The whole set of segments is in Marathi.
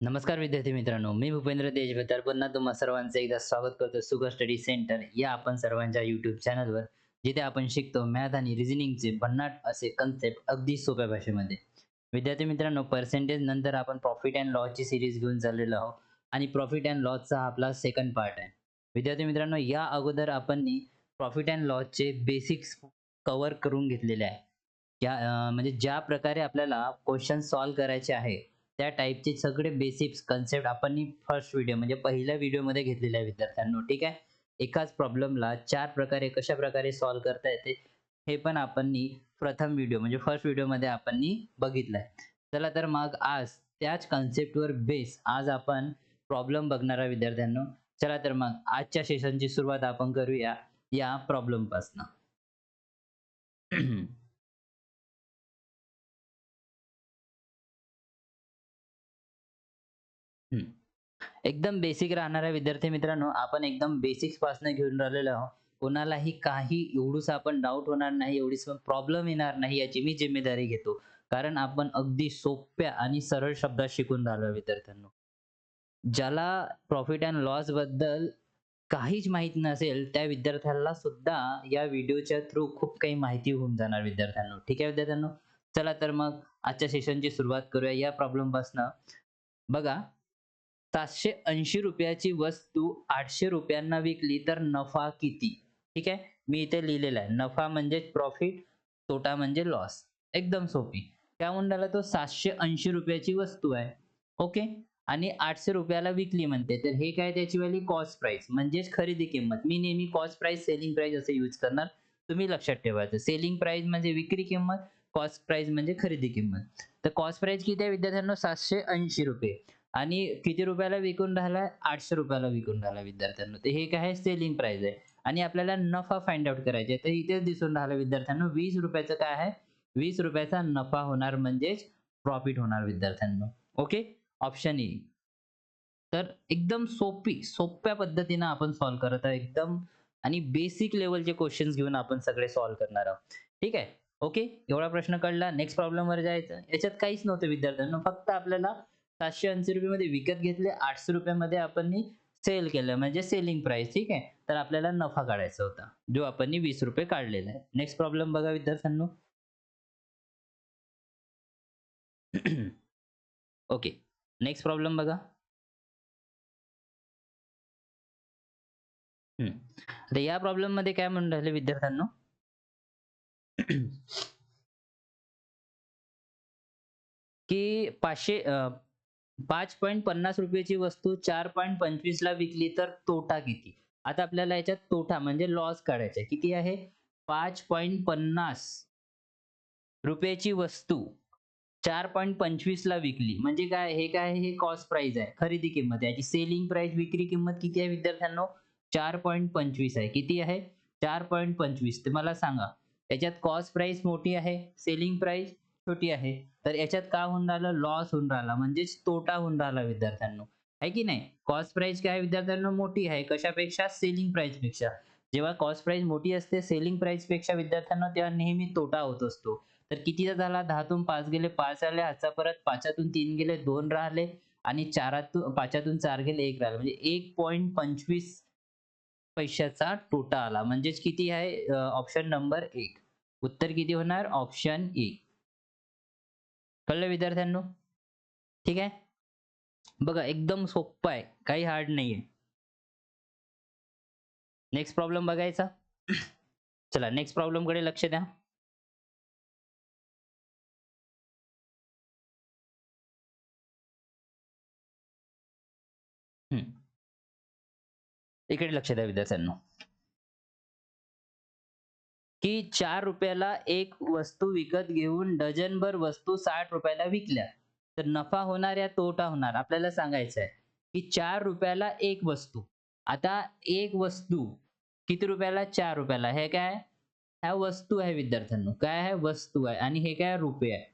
नमस्कार विद्यार्थी मित्रांनो, मी भूपेंद्र देशभ्रतार पुन्हा तुम्हा सर्वांचं एकदा स्वागत करतो सुगर स्टडी सेंटर या आपण सर्वांच्या YouTube चॅनलवर, जिथे आपण शिकतो मॅथ आणि रिझनिंगचे भन्नाट असे कन्सेप्ट अगदी सोप्या भाषेमध्ये. विद्यार्थी मित्रांनो, पर्सेंटेज नंतर आपण प्रॉफिट अँड लॉसची सीरीज घेऊन चाललेलो आहोत आणि प्रॉफिट अँड लॉसचा हा आपला सेकंड पार्ट आहे. विद्यार्थी मित्रांनो, या अगोदर आपण प्रॉफिट अँड लॉसचे बेसिक्स कव्हर करून घेतलेले आहे. म्हणजे ज्या प्रकारे आपल्याला क्वेश्चन सॉल्व्ह करायचे आहे, त्या टाइपचे सगळे बेसिक्स कन्सेप्ट आपण फर्स्ट व्हिडिओ म्हणजे पहिल्या व्हिडिओमध्ये घेतलेल्या आहे विद्यार्थ्यांनो, ठीक आहे. एकाच प्रॉब्लेमला 4 प्रकारे कशाप्रकारे सॉल्व्ह करता येते, हे पण आपण प्रथम व्हिडिओ म्हणजे फर्स्ट व्हिडिओमध्ये आपण बघितलंय. चला तर मग आज त्याच कन्सेप्टवर बेस आज आपण प्रॉब्लेम बघणार आहे विद्यार्थ्यांनो. चला तर मग आजच्या सेशनची सुरुवात आपण करूया या प्रॉब्लेमपासून. एकदम बेसिक राहणाऱ्या विद्यार्थी मित्रांनो, आपण एकदम बेसिक्स पासून घेऊन राहिलेलो आहोत. कोणालाही काही एवढूसा आपण डाउट होणार नाही, एवढीच प्रॉब्लेम येणार नाही याची मी जिम्मेदारी घेतो. कारण आपण अगदी सोप्या आणि सरळ शब्दात शिकून राहिलो विद्यार्थ्यांनो. ज्याला प्रॉफिट अँड लॉस बद्दल काहीच माहीत नसेल, त्या विद्यार्थ्याला सुद्धा या व्हिडिओच्या थ्रू खूप काही माहिती होऊन जाणार विद्यार्थ्यांनो. ठीक आहे विद्यार्थ्यांनो? चला तर मग आजच्या सेशनची सुरुवात करूया या प्रॉब्लेमपासून. बघा, ₹780 ची वस्तू ₹800 विकली तर नफा किती? ठीक आहे. मी इथे लिहिलेलं आहे. नफा म्हणजे प्रॉफिट, तोटा म्हणजे लॉस. एकदम सोपी. काय म्हणून राहिला तो ₹780 ची वस्तू आहे. ओके. आणि ₹800 ला विकली म्हणते. तर हे काय त्याची वाली कॉस्ट प्राईस म्हणजेच खरेदी किंमत. मी नेहमी कॉस्ट प्राईस, सेलिंग प्राईस असं यूज करणार. तुम्ही लक्षात ठेवायचं. सेलिंग प्राईस म्हणजे विक्री किंमत, कॉस्ट प्राईस म्हणजे खरेदी किंमत. तर कॉस्ट प्राईस किती आहे विद्यार्थ्यांनो? ₹780 आणि किती रुपयाला विकून राहिलाय? ₹800 ला विकून राहिला विद्यार्थ्यांनो. तर हे काय आहे? सेलिंग प्राईस आहे. आणि आपल्याला नफा फाइंड आउट करायचा आहे. तर इथेच दिसून राहिलं विद्यार्थ्यांनो ₹20 चं काय आहे? ₹20 चा नफा होणार म्हणजेच प्रॉफिट होणार विद्यार्थ्यांनो. ओके. Option A. तर एकदम सोप्या पद्धतीने आपण सॉल्व्ह करत आहे एकदम. आणि बेसिक लेव्हलचे क्वेश्चन्स घेऊन आपण सगळे सॉल्व्ह करणार आहोत. ठीक आहे. ओके. एवढा प्रश्न कळला. नेक्स्ट प्रॉब्लेमवर जायचं. याच्यात काहीच नव्हतं विद्यार्थ्यांनो. फक्त आपल्याला ₹780 मध्ये विकत घेतले, ₹800 मध्ये आपण सेल केलं म्हणजे सेलिंग प्राइस. ठीक आहे. तर आपल्याला नफा काढायचा होता, जो आपण ₹20 काढलेला आहे. नेक्स्ट प्रॉब्लेम बघा विद्यार्थ्यांनो. ओके. नेक्स्ट प्रॉब्लेम बघा. हं. आता या प्रॉब्लेममध्ये काय म्हणून राहिले विद्यार्थ्यांनो? की 5.50 रुपयाची वस्तू 4.25 ला विकली तर तोटा किती? आता आपल्याला याच्यात तोटा म्हणजे लॉस काढायचा आहे. किती आहे? 5.50 रुपयाची वस्तू 4.25 ला विकली. म्हणजे काय? हे काय आहे? हे कॉस्ट प्राईस आहे. खरेदी किंमत आहे. याची सेलिंग प्राईस, विक्री किंमत किती आहे विद्यार्थ्यांनो? 4.25 आहे. किती आहे? 4.25. तर मला सांगा, याच्यात कॉस्ट प्राईस मोठी आहे, सेलिंग प्राईस छोटी आहे. तर याच्यात काय होऊन राहिलं? लॉस होऊन राहिला म्हणजेच तोटा होऊन राहिला विद्यार्थ्यांनो. आहे की नाही? कॉस्ट प्राईस काय आहे विद्यार्थ्यांनो? मोठी आहे. कशापेक्षा? सेलिंग प्राईसपेक्षा. जेव्हा कॉस्ट प्राईस मोठी असते सेलिंग प्राईसपेक्षा विद्यार्थ्यांनो, तेव्हा नेहमी तोटा होत असतो. तर कितीचा झाला? 10तून 5 गेले 5 आले. हातचा परत 5तून 3 गेले 2 राहिले आणि 5तून 4 गेले 1 राहिला. म्हणजे 1.25 पैशाचा तोटा आला. म्हणजेच किती आहे? Option number 1. उत्तर किती होणार? Option A. कळलं विद्यार्थ्यांनो? ठीक आहे. बघा एकदम सोप्पं आहे. काही हार्ड नाहीये. नेक्स्ट प्रॉब्लेम बघायचा. चला नेक्स्ट प्रॉब्लेमकडे लक्ष द्या. हं. इकडे लक्ष द्या विद्यार्थ्यांनो. की ₹4 ला एक वस्तू विकत घेऊन डझनभर वस्तू ₹60 ला विकल्या. तर नफा होणार या तोटा होणार? आपल्याला सांगायचं आहे, की ₹4 ला एक वस्तू. आता एक वस्तू किती रुपयाला? ₹4 ला. हे काय आहे? ह्या वस्तू आहे विद्यार्थ्यांनो. काय आहे? वस्तू आहे आणि हे काय? रुपये आहे.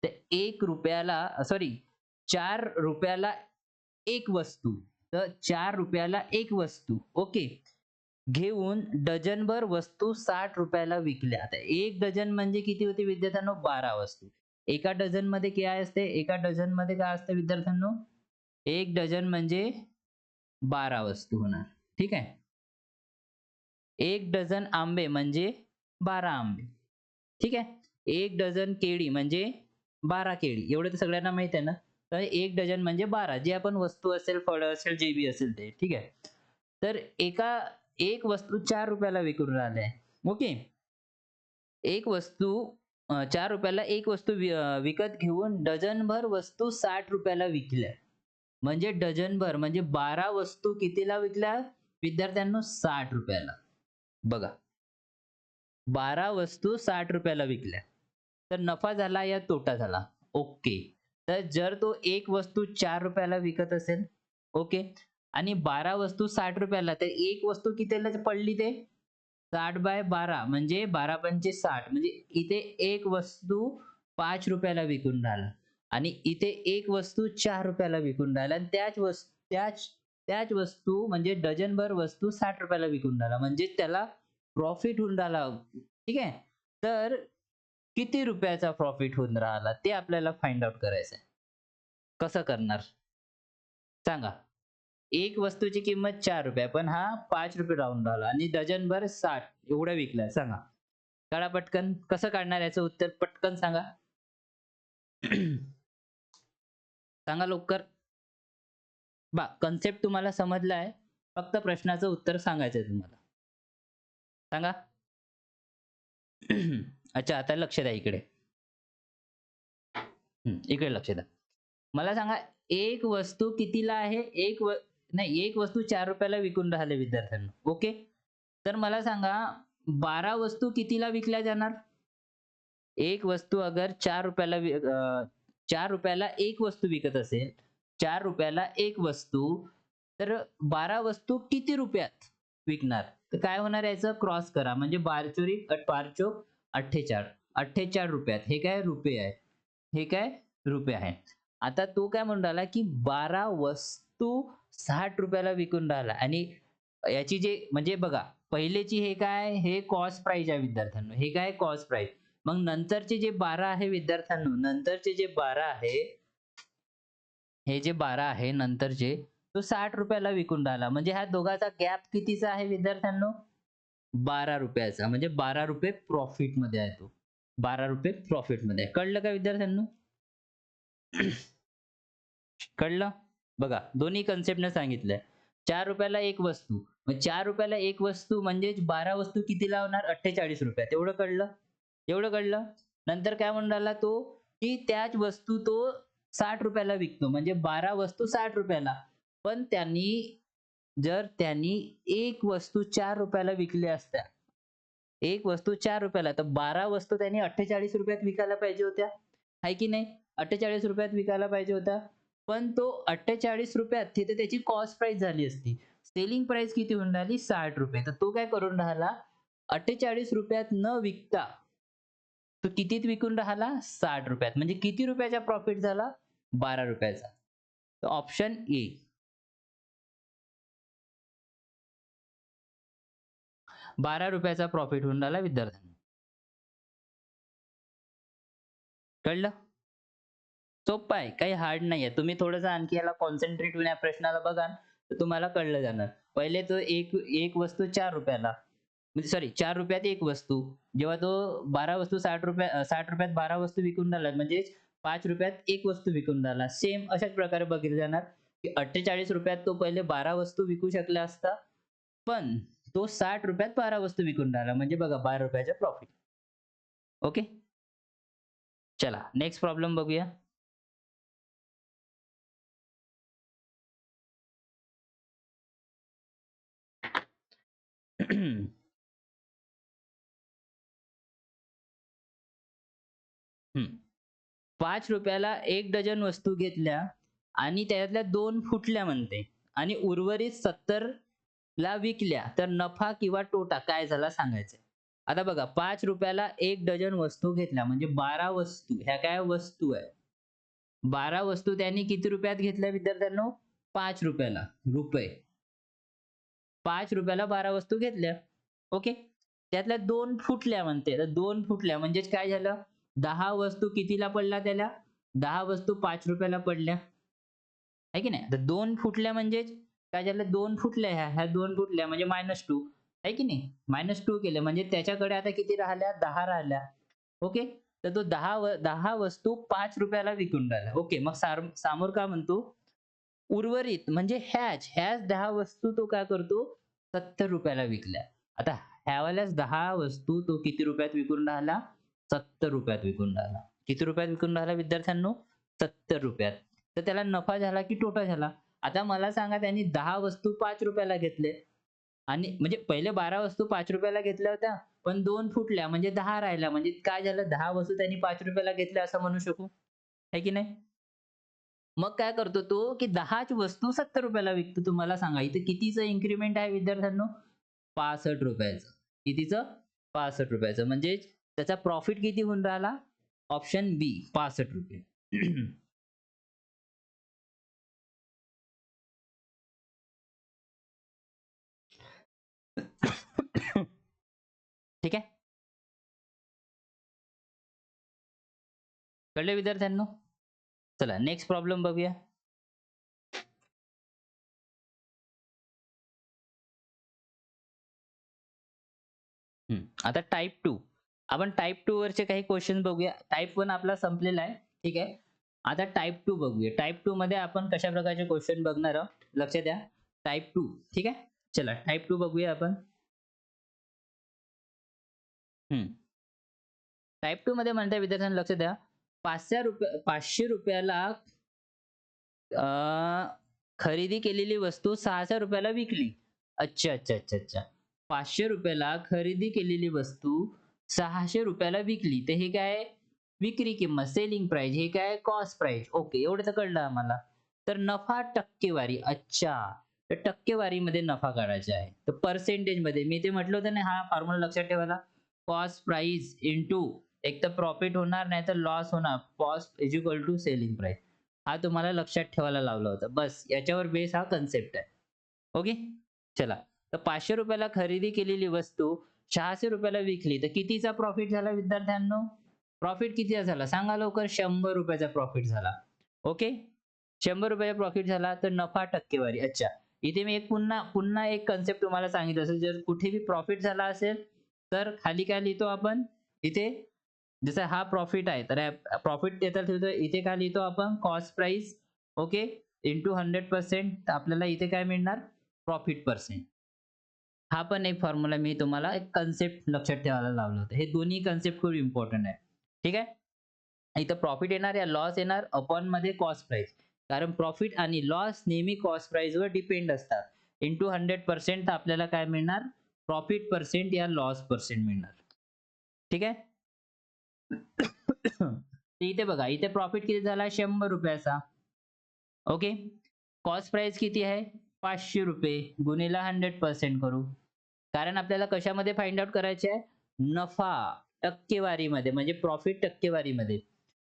तर ₹1 ला सॉरी ₹4 ला एक वस्तू. तर ₹4 ला एक वस्तू. ओके. घेऊन डझनभर वस्तू ₹60 ला विकल्या. आता 1 डझन म्हणजे किती होते विद्यार्थ्यांनो? 12 वस्तू. एका डझनमध्ये काय असते? एका डझनमध्ये काय असतं विद्यार्थ्यांनो? एक डझन म्हणजे 12 वस्तू होणार. ठीक आहे. एक डझन आंबे म्हणजे 12 आंबे. ठीक आहे. एक डझन केळी म्हणजे 12 केळी. एवढं तर सगळ्यांना माहीत आहे ना? तर एक डझन म्हणजे 12 जे आपण वस्तू असेल, फळं असेल, जे बी असेल ते. ठीक आहे. तर एक वस्तू ₹4 ला विकून राहिले. ओके. एक वस्तू ₹4 ला एक वस्तू विकत घेऊन डझनभर वस्तू ₹60 ला विकल्या. म्हणजे डझनभर म्हणजे 12 वस्तू कितीला विकल्या विद्यार्थ्यांनो? ₹60 ला. बघा. 12 वस्तू ₹60 ला विकल्या. तर नफा झाला या तोटा झाला? ओके. तर जर तो एक वस्तू ₹4 ला विकत असेल, ओके. आणि 12 वस्तू ₹60 ला, तर एक वस्तू कितीला पडली ते? 60/12 म्हणजे 12 पंचे 60 म्हणजे इथे एक वस्तू ₹5 ला विकून राहिला आणि इथे एक वस्तू ₹4 ला विकून राहिला आणि त्याच वस्तू म्हणजे डझनभर वस्तू ₹60 ला विकून राहिला. म्हणजे त्याला प्रॉफिट होऊन राहिला. ठीक आहे. तर किती रुपयाचा प्रॉफिट होऊन राहिला ते आपल्याला फाइंड आउट करायचं आहे. कसं करणार? सांगा. एक वस्तूची किंमत ₹4 पण हा ₹5 राहून राहिला आणि डझनभर 60 एवढा विकलाय. सांगा. काढा पटकन. कसं काढणार याचं उत्तर पटकन सांगा. सांगा लवकर. कन्सेप्ट तुम्हाला समजला आहे. फक्त प्रश्नाचं उत्तर सांगायचंय तुम्हाला. सांगा. अच्छा, आता लक्ष द्या इकडे. इकडे लक्ष द्या. मला सांगा एक वस्तू कितीला आहे? एक वस्तू ₹4 ला विकून राहिले विद्यार्थ्यांनो. ओके. तर मला सांगा 12 वस्तू कितीला विकल्या जाणार? एक वस्तू अगर ₹4 ला ₹4 ला एक वस्तू विकत असेल, ₹4 ला एक वस्तू, तर 12 वस्तू किती रुपयात विकणार? तर काय होणार याचं क्रॉस करा. म्हणजे 12 48. 48 रुपयात. हे काय रुपये आहे. हे काय रुपये आहे. आता तो काय म्हणून राहिला, की 12 वस्तू ₹60 ला विकून राहिला आणि याची जे म्हणजे बघा पहिलेची हे काय हे कॉस्ट प्राईस आहे विद्यार्थ्यांनो. हे काय कॉस्ट प्राईस. मग नंतरचे जे 12 आहे विद्यार्थ्यांनो, नंतरचे जे 12 आहे, हे जे 12 आहे नंतरचे, तो ₹60 ला विकून राहिला. म्हणजे ह्या दोघांचा गॅप कितीचा आहे विद्यार्थ्यांनो? ₹12 म्हणजे ₹12 प्रॉफिटमध्ये आहे तो. ₹12 प्रॉफिटमध्ये आहे. कळलं का विद्यार्थ्यांनो? कळलं? बघा दोन्ही कन्सेप्टने सांगितलंय. ₹4 ला एक वस्तू. मग ₹4 ला एक वस्तू म्हणजेच 12 वस्तू कितीला होणार? ₹48. एवढं कळलं? एवढं कळलं? नंतर काय म्हणून राहिला तो, की त्याच वस्तू तो ₹60 ला विकतो. म्हणजे 12 वस्तू ₹60 ला. पण जर त्यांनी एक वस्तू ₹4 ला विकल्या असत्या. एक वस्तू ₹4 ला, तर 12 वस्तू त्यांनी ₹48 विकायला पाहिजे होत्या. आहे की नाही? ₹48 विकायला पाहिजे होत्या. पण तो ₹48 तिथे त्याची कॉस्ट प्राईस झाली असती. सेलिंग प्राईस किती होऊन राहिली? ₹60. तर तो काय करून राहिला? ₹48 न विकता तो कितीत विकून राहिला? ₹60. म्हणजे किती रुपयाचा प्रॉफिट झाला? ₹12. तर ऑप्शन ए. ₹12 प्रॉफिट होऊन राहिला विद्यार्थ्यांनो. कळलं? सोप्पं आहे. काही हार्ड नाहीये. तुम्ही थोडंसं आणखी याला कॉन्सन्ट्रेट होऊन या प्रश्नाला बघाल, तर तुम्हाला कळलं जाणार. पहिले तो एक वस्तू ₹4 ला म्हणजे सॉरी ₹4 एक वस्तू. जेव्हा तो 12 वस्तू ₹60 12 वस्तू विकून राहिला म्हणजे ₹5 एक वस्तू विकून राहिला. सेम अशाच प्रकारे बघितलं जाणार, की ₹48 तो पहिले 12 वस्तू विकू शकला असता. पण तो ₹60 12 वस्तू विकून राहिला. म्हणजे बघा ₹12 प्रॉफिट. ओके. चला नेक्स्ट प्रॉब्लेम बघूया. हं. ₹5 एक डझन वस्तू घेतल्या आणि त्याच्यातल्या 2 फुटल्या म्हणते आणि उर्वरित 70 ला विकल्या, तर नफा किंवा तोटा काय झाला सांगायचंय. आता बघा ₹5 ला एक डझन वस्तू घेतल्या म्हणजे 12 वस्तू. ह्या काय वस्तू आहे. 12 वस्तू त्यांनी किती रुपयात घेतल्या विद्यार्थ्यांनो? ₹5 ला. रुपये. ₹5 ला 12 वस्तू घेतल्या. ओके. त्यातल्या 2 फुटल्या म्हणते. तर 2 फुटल्या म्हणजेच काय झालं? 10 वस्तू कितीला पडल्या त्याला? 10 वस्तू ₹5 ला पडल्या. आहे की नाही. तर 2 फुटल्या म्हणजे काय झालं, 2 फुटल्या, ह्या 2 फुटल्या म्हणजे -2 आहे की नाही. -2 केले म्हणजे त्याच्याकडे आता किती राहिल्या, 10 राहिल्या. ओके. तर तो 10 वस्तू ₹5 विकून राहिला. ओके. मग समोर काय म्हणतो, उर्वरित म्हणजे ह्याच 10 वस्तू तो काय करतो, ₹70 विकल्या. आता ह्यावाल्याच 10 वस्तू तो किती रुपयात विकून राहिला, ₹70 विकून राहिला. किती रुपयात विकून राहिला विद्यार्थ्यांनो, ₹70. तर त्याला नफा झाला की तोटा झाला? आता मला सांगा, त्यांनी 10 वस्तू ₹5 घेतले आणि म्हणजे पहिले 12 वस्तू ₹5 घेतल्या होत्या, पण 2 फुटल्या म्हणजे 10 राहिल्या. म्हणजे काय झालं, 10 वस्तू त्यांनी ₹5 घेतल्या असं म्हणू शकू, आहे की नाही? मग काय करतो तो, की 10च वस्तू ₹70 विकतो. तुम्हाला सांगा इथे कितीचं इन्क्रिमेंट आहे विद्यार्थ्यांनो? ₹65. कितीचं? ₹65. म्हणजे त्याचा प्रॉफिट किती होऊन राहिला? ऑप्शन बी ₹65. ठीक आहे? कळले विद्यार्थ्यांनो? चला नेक्स्ट प्रॉब्लेम बघूया. आता टाइप 2. आपण टाइप 2 वरचे काही क्वेश्चन बघूया. टाइप 1 आपला संपलेला आहे. ठीक आहे. आता टाइप 2 बघूया. टाइप 2 मध्ये आपण कशा प्रकारचे क्वेश्चन बघणार आहोत? लक्ष द्या. टाइप 2 ठीक आहे. चला टाइप 2 बघूया आपण. टाइप 2 मध्ये म्हणताय विद्यार्थ्यांनो लक्ष द्या. ₹500 खरेदी केलेली वस्तू ₹600 विकली. अच्छा, अच्छा, अच्छा, अच्छा. ₹500 खरेदी केलेली वस्तू ₹600 विकली. तर हे काय आहे? विक्री किंमत, सेलिंग प्राइस. हे काय आहे? Cost price. ओके, एवढं तर कळलं आम्हाला. तर नफा टक्केवारी. अच्छा. तर टक्केवारीमध्ये नफा काढायचा आहे. तर पर्सेंटेजमध्ये मी ते म्हटलं होतं ना, हा फॉर्म्युला लक्षात ठेवायला. कॉस्ट प्राइस इंटू एक तर प्रॉफिट होणार, नाहीतर लॉस होणार. Cost is equal to selling price. हा तुम्हाला लक्षात ठेवायला लावला होता. बस याच्यावर बेस हा कन्सेप्ट आहे. ओके. चला. तर ₹500 खरेदी केलेली वस्तू ₹600 विकली. तर कितीचा प्रॉफिट झाला विद्यार्थ्यांनो? प्रॉफिट कितीचा झाला? सांगा लवकर. ₹100 चा प्रॉफिट झाला. ओके. ₹100 प्रॉफिट झाला तर नफा टक्केवारी. अच्छा. इथे मी एक पुन्हा पुन्हा एक कन्सेप्ट तुम्हाला सांगितलं असेल. जर कुठेही प्रॉफिट झाला असेल, तर खाली काय लिहितो आपण? इथे जसं हा प्रॉफिट आहे, तर प्रॉफिट इथे ठेवतो. इथे काय लिहितो आपण? Cost price okay into 100%. आपल्याला इथे काय मिळणार? Profit percent. हा पण एक फॉर्म्युला मी तुम्हाला एक कन्सेप्ट लक्षात ठेवायला लावलं होतं. हे दोन्ही कन्सेप्ट खूप इम्पोर्टंट आहे. ठीक आहे. इथं प्रॉफिट येणार या लॉस येणार अपॉन मध्ये कॉस्ट प्राइस. कारण प्रॉफिट आणि लॉस नेहमी कॉस्ट प्राइसवर डिपेंड असतात. इंटू 100% आपल्याला काय मिळणार? प्रॉफिट पर्सेंट या लॉस पर्सेंट मिळणार. ठीक आहे. तर इथे बघा, इथे प्रॉफिट किती झाला? ₹100. ओके. कॉस्ट प्राइस किती आहे? ₹500 गुणिले 100% करू. कारण आपल्याला कशामध्ये फाइंड आउट करायचे आहे? नफा टक्केवारीमध्ये म्हणजे प्रॉफिट टक्केवारीमध्ये.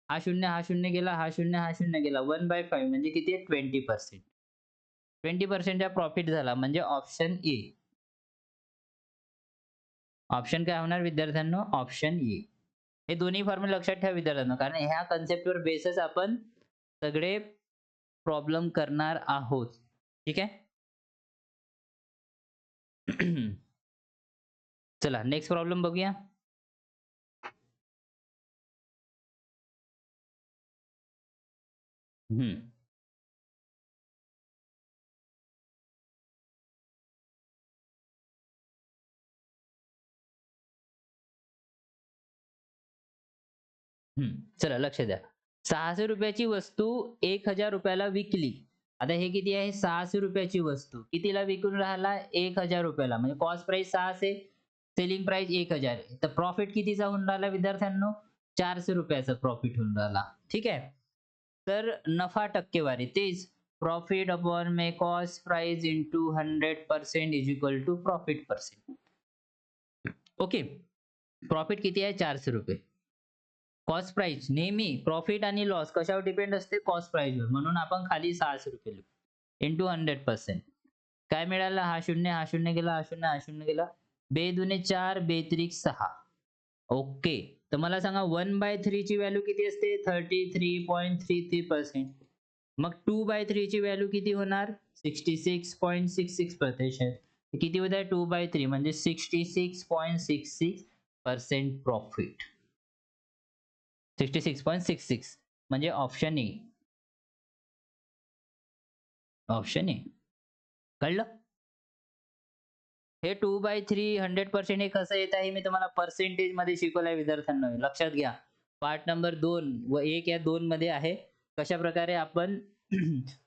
हा 0, हा 0 गेला, हा 0, हा 0 गेला. 1/5 म्हणजे किती आहे? 20%. 20% चा प्रॉफिट झाला म्हणजे ऑप्शन ए. ऑप्शन काय होणार विद्यार्थ्यांनो? Option A. हे दोन्ही फॉर्म्युला लक्षात ठेवा विद्यार्थ्यांनो, कारण ह्या कन्सेप्टवर बेसच आपण सगळे प्रॉब्लेम करणार आहोत. ठीक आहे. चला नेक्स्ट प्रॉब्लेम बघूया. हम्म. चला लक्ष द्या. ₹600 ची वस्तू ₹1000 विकली. आता हे किती आहे? ₹600 ची वस्तू. कितीला विकून राहिला? ₹1000 म्हणजे कॉस्ट प्राइस 600, सेलिंग प्राइस 1000. तर प्रॉफिट कितीचा होऊन राहिला विद्यार्थ्यांनो? ₹400 चा प्रॉफिट होऊन राहिला. ठीक आहे. तर नफा टक्केवारी तेच प्रॉफिट अपॉन मे cost price into 100% is equal to profit percent. Okay. Profit किती आहे? ₹400. कॉस्ट प्राइस नेहमी प्रॉफिट आणि लॉस कशावर डिपेंड असते? कॉस्ट प्राइसवर. म्हणून आपण खाली ₹600 लिहू. इंटू 100%. काय मिळालं? हा 0, हा 0 गेला, हा 0, हा 0 गेला. बे दुने 4, बेत्रिक 6. ओके. तर मला सांगा 1/3 ची व्हॅल्यू किती असते? 33.33%. मग 2/3 ची व्हॅल्यू किती होणार? 66.66%. किती होत आहे? 2/3 म्हणजे 66.66% प्रॉफिट. 66.66 म्हणजे ऑप्शन ए. Option A. कळलं? हे 2/3 100% हे कसं येत आहे मी तुम्हाला पर्सेंटेज मध्ये शिकवलंय विद्यार्थ्यांनो. लक्षात घ्या. पार्ट नंबर 2 व 1 या 2 मध्ये आहे. कशा प्रकारे आपण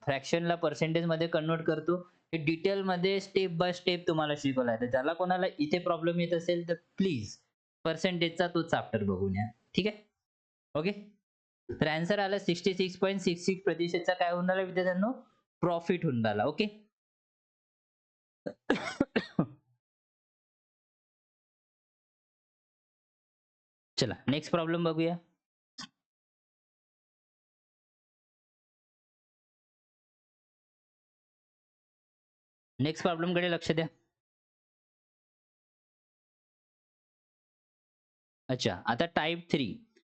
फ्रॅक्शनला पर्सेंटेज मध्ये कन्व्हर्ट करतो हे डिटेल मध्ये स्टेप बाय स्टेप तुम्हाला शिकवलं आहे. तर ज्याला कोणाला इथे प्रॉब्लेम येत असेल तर प्लीज पर्सेंटेजचा तो चॅप्टर बघून या. ठीक आहे? ओके. तर आन्सर आला 66.66% काय होऊन राहिला विद्यार्थ्यांनो? प्रॉफिट होऊन राहिला. ओके. चला नेक्स्ट प्रॉब्लेम बघूया. नेक्स्ट प्रॉब्लेम कडे लक्ष द्या. अच्छा, आता टाइप 3.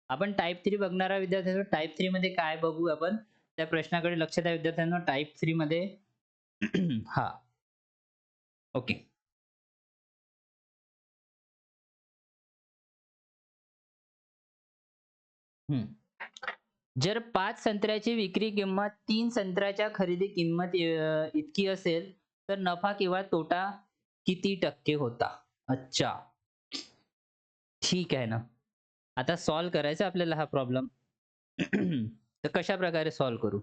आपण टाइप 3 बघणारा विद्यार्थ्यांनो, टाइप 3 मध्ये काय बघू आपण? त्या प्रश्नाकडे लक्ष द्या विद्यार्थ्यांनो. टाइप 3 मध्ये हा. ओके. जर 5 संत्र्याची विक्री किंमत 3 संत्र्याच्या खरेदी किंमत इतकी असेल तर नफा किंवा तोटा किती टक्के होता? अच्छा. ठीक आहे ना. आता सॉल्व्ह करायचा आपल्याला हा प्रॉब्लेम. तर कशा प्रकारे सॉल्व्ह करू?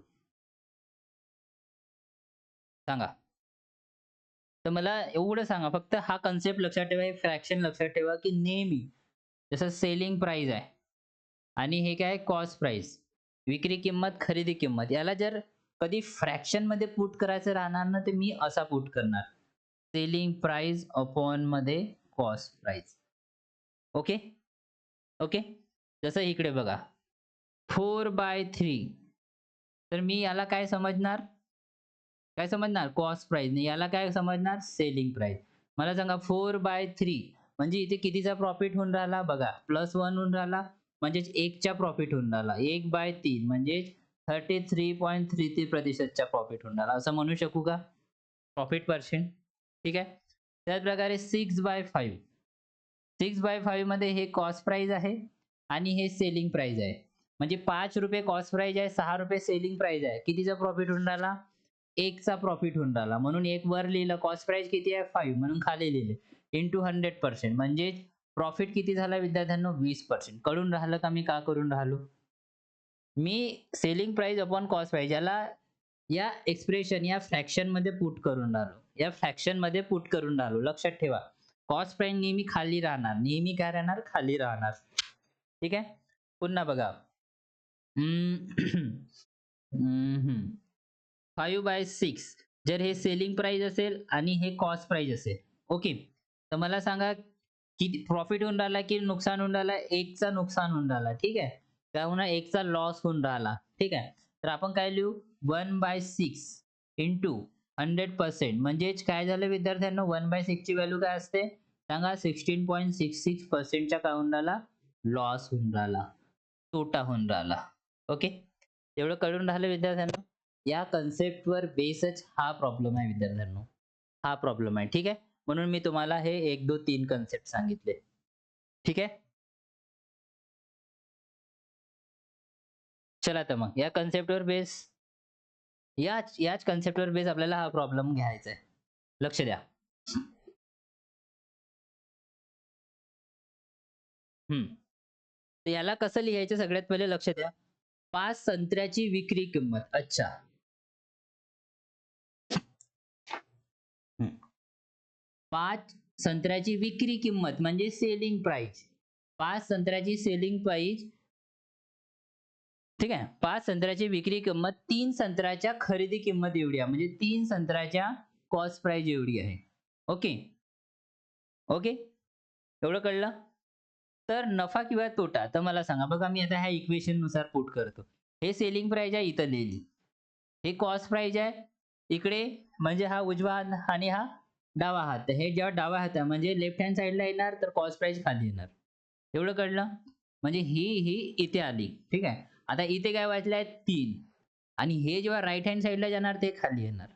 सांगा. तर मला एवढं सांगा फक्त हा कन्सेप्ट लक्षात ठेवा, हे फ्रॅक्शन लक्षात ठेवा, की नेहमी जसं सेलिंग प्राइस आहे आणि हे काय कॉस्ट प्राइस, विक्री किंमत, खरेदी किंमत याला जर कधी फ्रॅक्शन मध्ये पुट करायचं राहणार ना, तर मी असा पुट करणार. सेलिंग प्राइस अपॉन मध्ये कॉस्ट प्राइस. ओके? ओके? जसं इकडे बघा 4/3 तर मी याला काय समजणार? काय समजणार? Cost price. याला काय समजणार? Selling price. मला सांगा 4/3 म्हणजे इथे कितीचा प्रॉफिट होऊन राहिला बघा. +1 होऊन राहिला म्हणजेच 1 चा प्रॉफिट होऊन राहिला. 1/3 म्हणजेच 33.33% चा प्रॉफिट होऊन राहिला. असं म्हणू शकू का? Profit percent. ठीक आहे. त्याच प्रकारे 6/5. 6/5 मध्ये हे कॉस्ट प्राइस आहे आणि हे सेलिंग प्राइस आहे. म्हणजे ₹5 कॉस्ट प्राइस आहे, ₹6 सेलिंग प्राइस आहे. कितीचा प्रॉफिट होऊन राहिला? 1 चा प्रॉफिट होऊन राहिला. म्हणून एक वर लिहिलं कॉस्ट प्राइस किती आहे? 5 म्हणून खाली लिहिले इंटू 100% म्हणजे प्रॉफिट किती झाला विद्यार्थ्यांनो? 20%. कळून राहिलं का मी का करून राहिलो? मी selling price upon cost price याला या एक्सप्रेशन या फ्रॅक्शन मध्ये पुट करून राहिलो. या फ्रॅक्शन मध्ये पुट करून राहिलो. लक्षात ठेवा. कॉस्ट प्राइस नेहमी खाली राहणार. नेहमी काय राहणार? खाली राहणार. ठीक आहे? पुन्हा बघा. 5/6 जर हे सेलिंग प्राइस असेल आणि हे कॉस्ट प्राइस असेल. ओके. तर मला सांगा किती प्रॉफिट होऊन राहिला की नुकसान होऊन राहिला? 1 चा नुकसान होऊन राहिला. ठीक आहे. त्यामुळे 1 चा लॉस होऊन राहिला. ठीक आहे. तर आपण काय लिहू? 1/6 इंटू 100% म्हणजेच काय झालं विद्यार्थ्यांनो? 1/6 ची व्हॅल्यू काय असते? सांगा. 16.66% च्या काय होऊन राहिला? लॉस होऊन राहिला. तोटा होऊन राहिला. ओके. एवढं कळून राहिलं विद्यार्थ्यांनो? या कन्सेप्टवर बेसच हा प्रॉब्लेम आहे विद्यार्थ्यांनो. हा प्रॉब्लेम आहे. ठीक आहे. म्हणून मी तुम्हाला हे 1, 2, 3 कन्सेप्ट सांगितले. ठीक आहे. चला तर मग या कन्सेप्टवर बेस याच कन्सेप्टवर बेस आपल्याला हा प्रॉब्लेम घ्यायचा आहे. लक्ष द्या. तर याला कसं लिहायचं सगळ्यात पहिले लक्ष द्या. 5 संत्र्याची विक्री किंमत. अच्छा. 5 संत्र्याची विक्री किंमत म्हणजे सेलिंग प्राइस. 5 संत्र्याची सेलिंग प्राइस. ठीक आहे. 5 संत्र्याची विक्री किंमत 3 संत्र्याच्या खरेदी किंमत एवढी आहे. म्हणजे 3 संत्र्याच्या कॉस्ट प्राइस एवढी आहे. ओके. ओके. एवढं कळलं? तर नफा किंवा तोटा तर मला सांगा. बघा मी आता ह्या इक्वेशन नुसार पुट करतो. हे सेलिंग प्राइस आहे इथं लिहिली. हे कॉस्ट प्राइस आहे इकडे म्हणजे हा उजवा हात आणि हा डावा हात. तर हे जेव्हा डावा हात आहे म्हणजे लेफ्ट हँड साइडला येणार तर कॉस्ट प्राइस खाली येणार. एवढं कळलं? म्हणजे ही इथे आली. ठीक आहे. आता इथे काय वाचलंय? 3. आणि हे जेव्हा राईट हँड साईडला जाणार ते खाली येणार.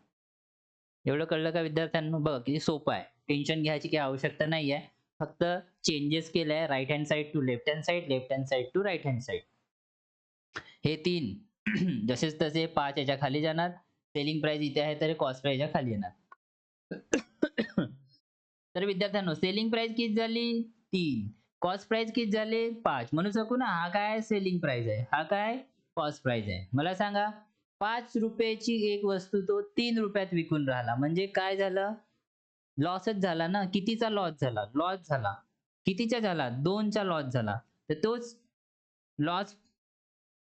एवढं कळलं का विद्यार्थ्यांनो? बघा किती सोपं आहे. टेन्शन घ्यायची काही आवश्यकता नाही आहे. फक्त चेंजेस केले आहे right hand side to left hand side, left hand side to right hand side. हे 3 जसेच तसे 5 याच्या खाली जाणार. सेलिंग प्राइस इथे आहे तर कॉस्ट प्राइस याच्या खाली येणार. तर विद्यार्थ्यांनो सेलिंग प्राइस किती झाली? 3. कॉस्ट प्राइस किती झाले? 5. म्हणू शकू ना हा काय सेलिंग प्राइस आहे, हा काय कॉस्ट प्राइस आहे. मला सांगा ₹5 एक वस्तू तो ₹3 विकून राहिला म्हणजे काय झालं? लॉसच झाला ना. कितीचा लॉस झाला? लॉस झाला. कितीचा झाला? 2चा लॉस झाला. तर तोच लॉस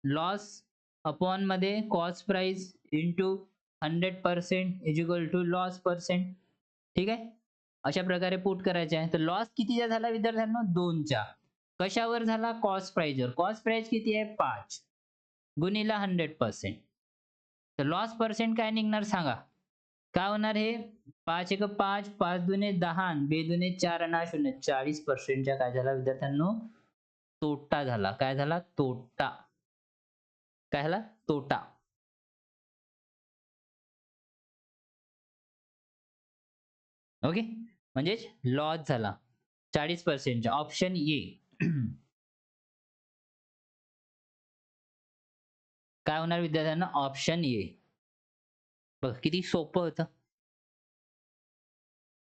लॉस अपॉन मध्ये cost price into 100% is equal to loss percent. ठीक आहे? अशा प्रकारे पुट करायचे आहे. तर लॉस कितीचा झाला विद्यार्थ्यांनो? 2चा. कशावर झाला? कॉस्ट प्राइसवर. कॉस्ट प्राइस किती आहे? 5 गुणिले 100%. तर लॉस पर्सेंट काय निघणार सांगा? काय होणार हे? 5 एक 5, 5 दुने 10 आणि 2 दुने 4 आणि 0 40%च्या काय झाला विद्यार्थ्यांनो? तोटा झाला. काय झाला? तोटा. काय झाला? तोटा. ओके? म्हणजेच लॉस झाला. 40%च्या ऑप्शन ए. काय होणार विद्यार्थ्यांनो? Option A. बघा किती सोपं होतं.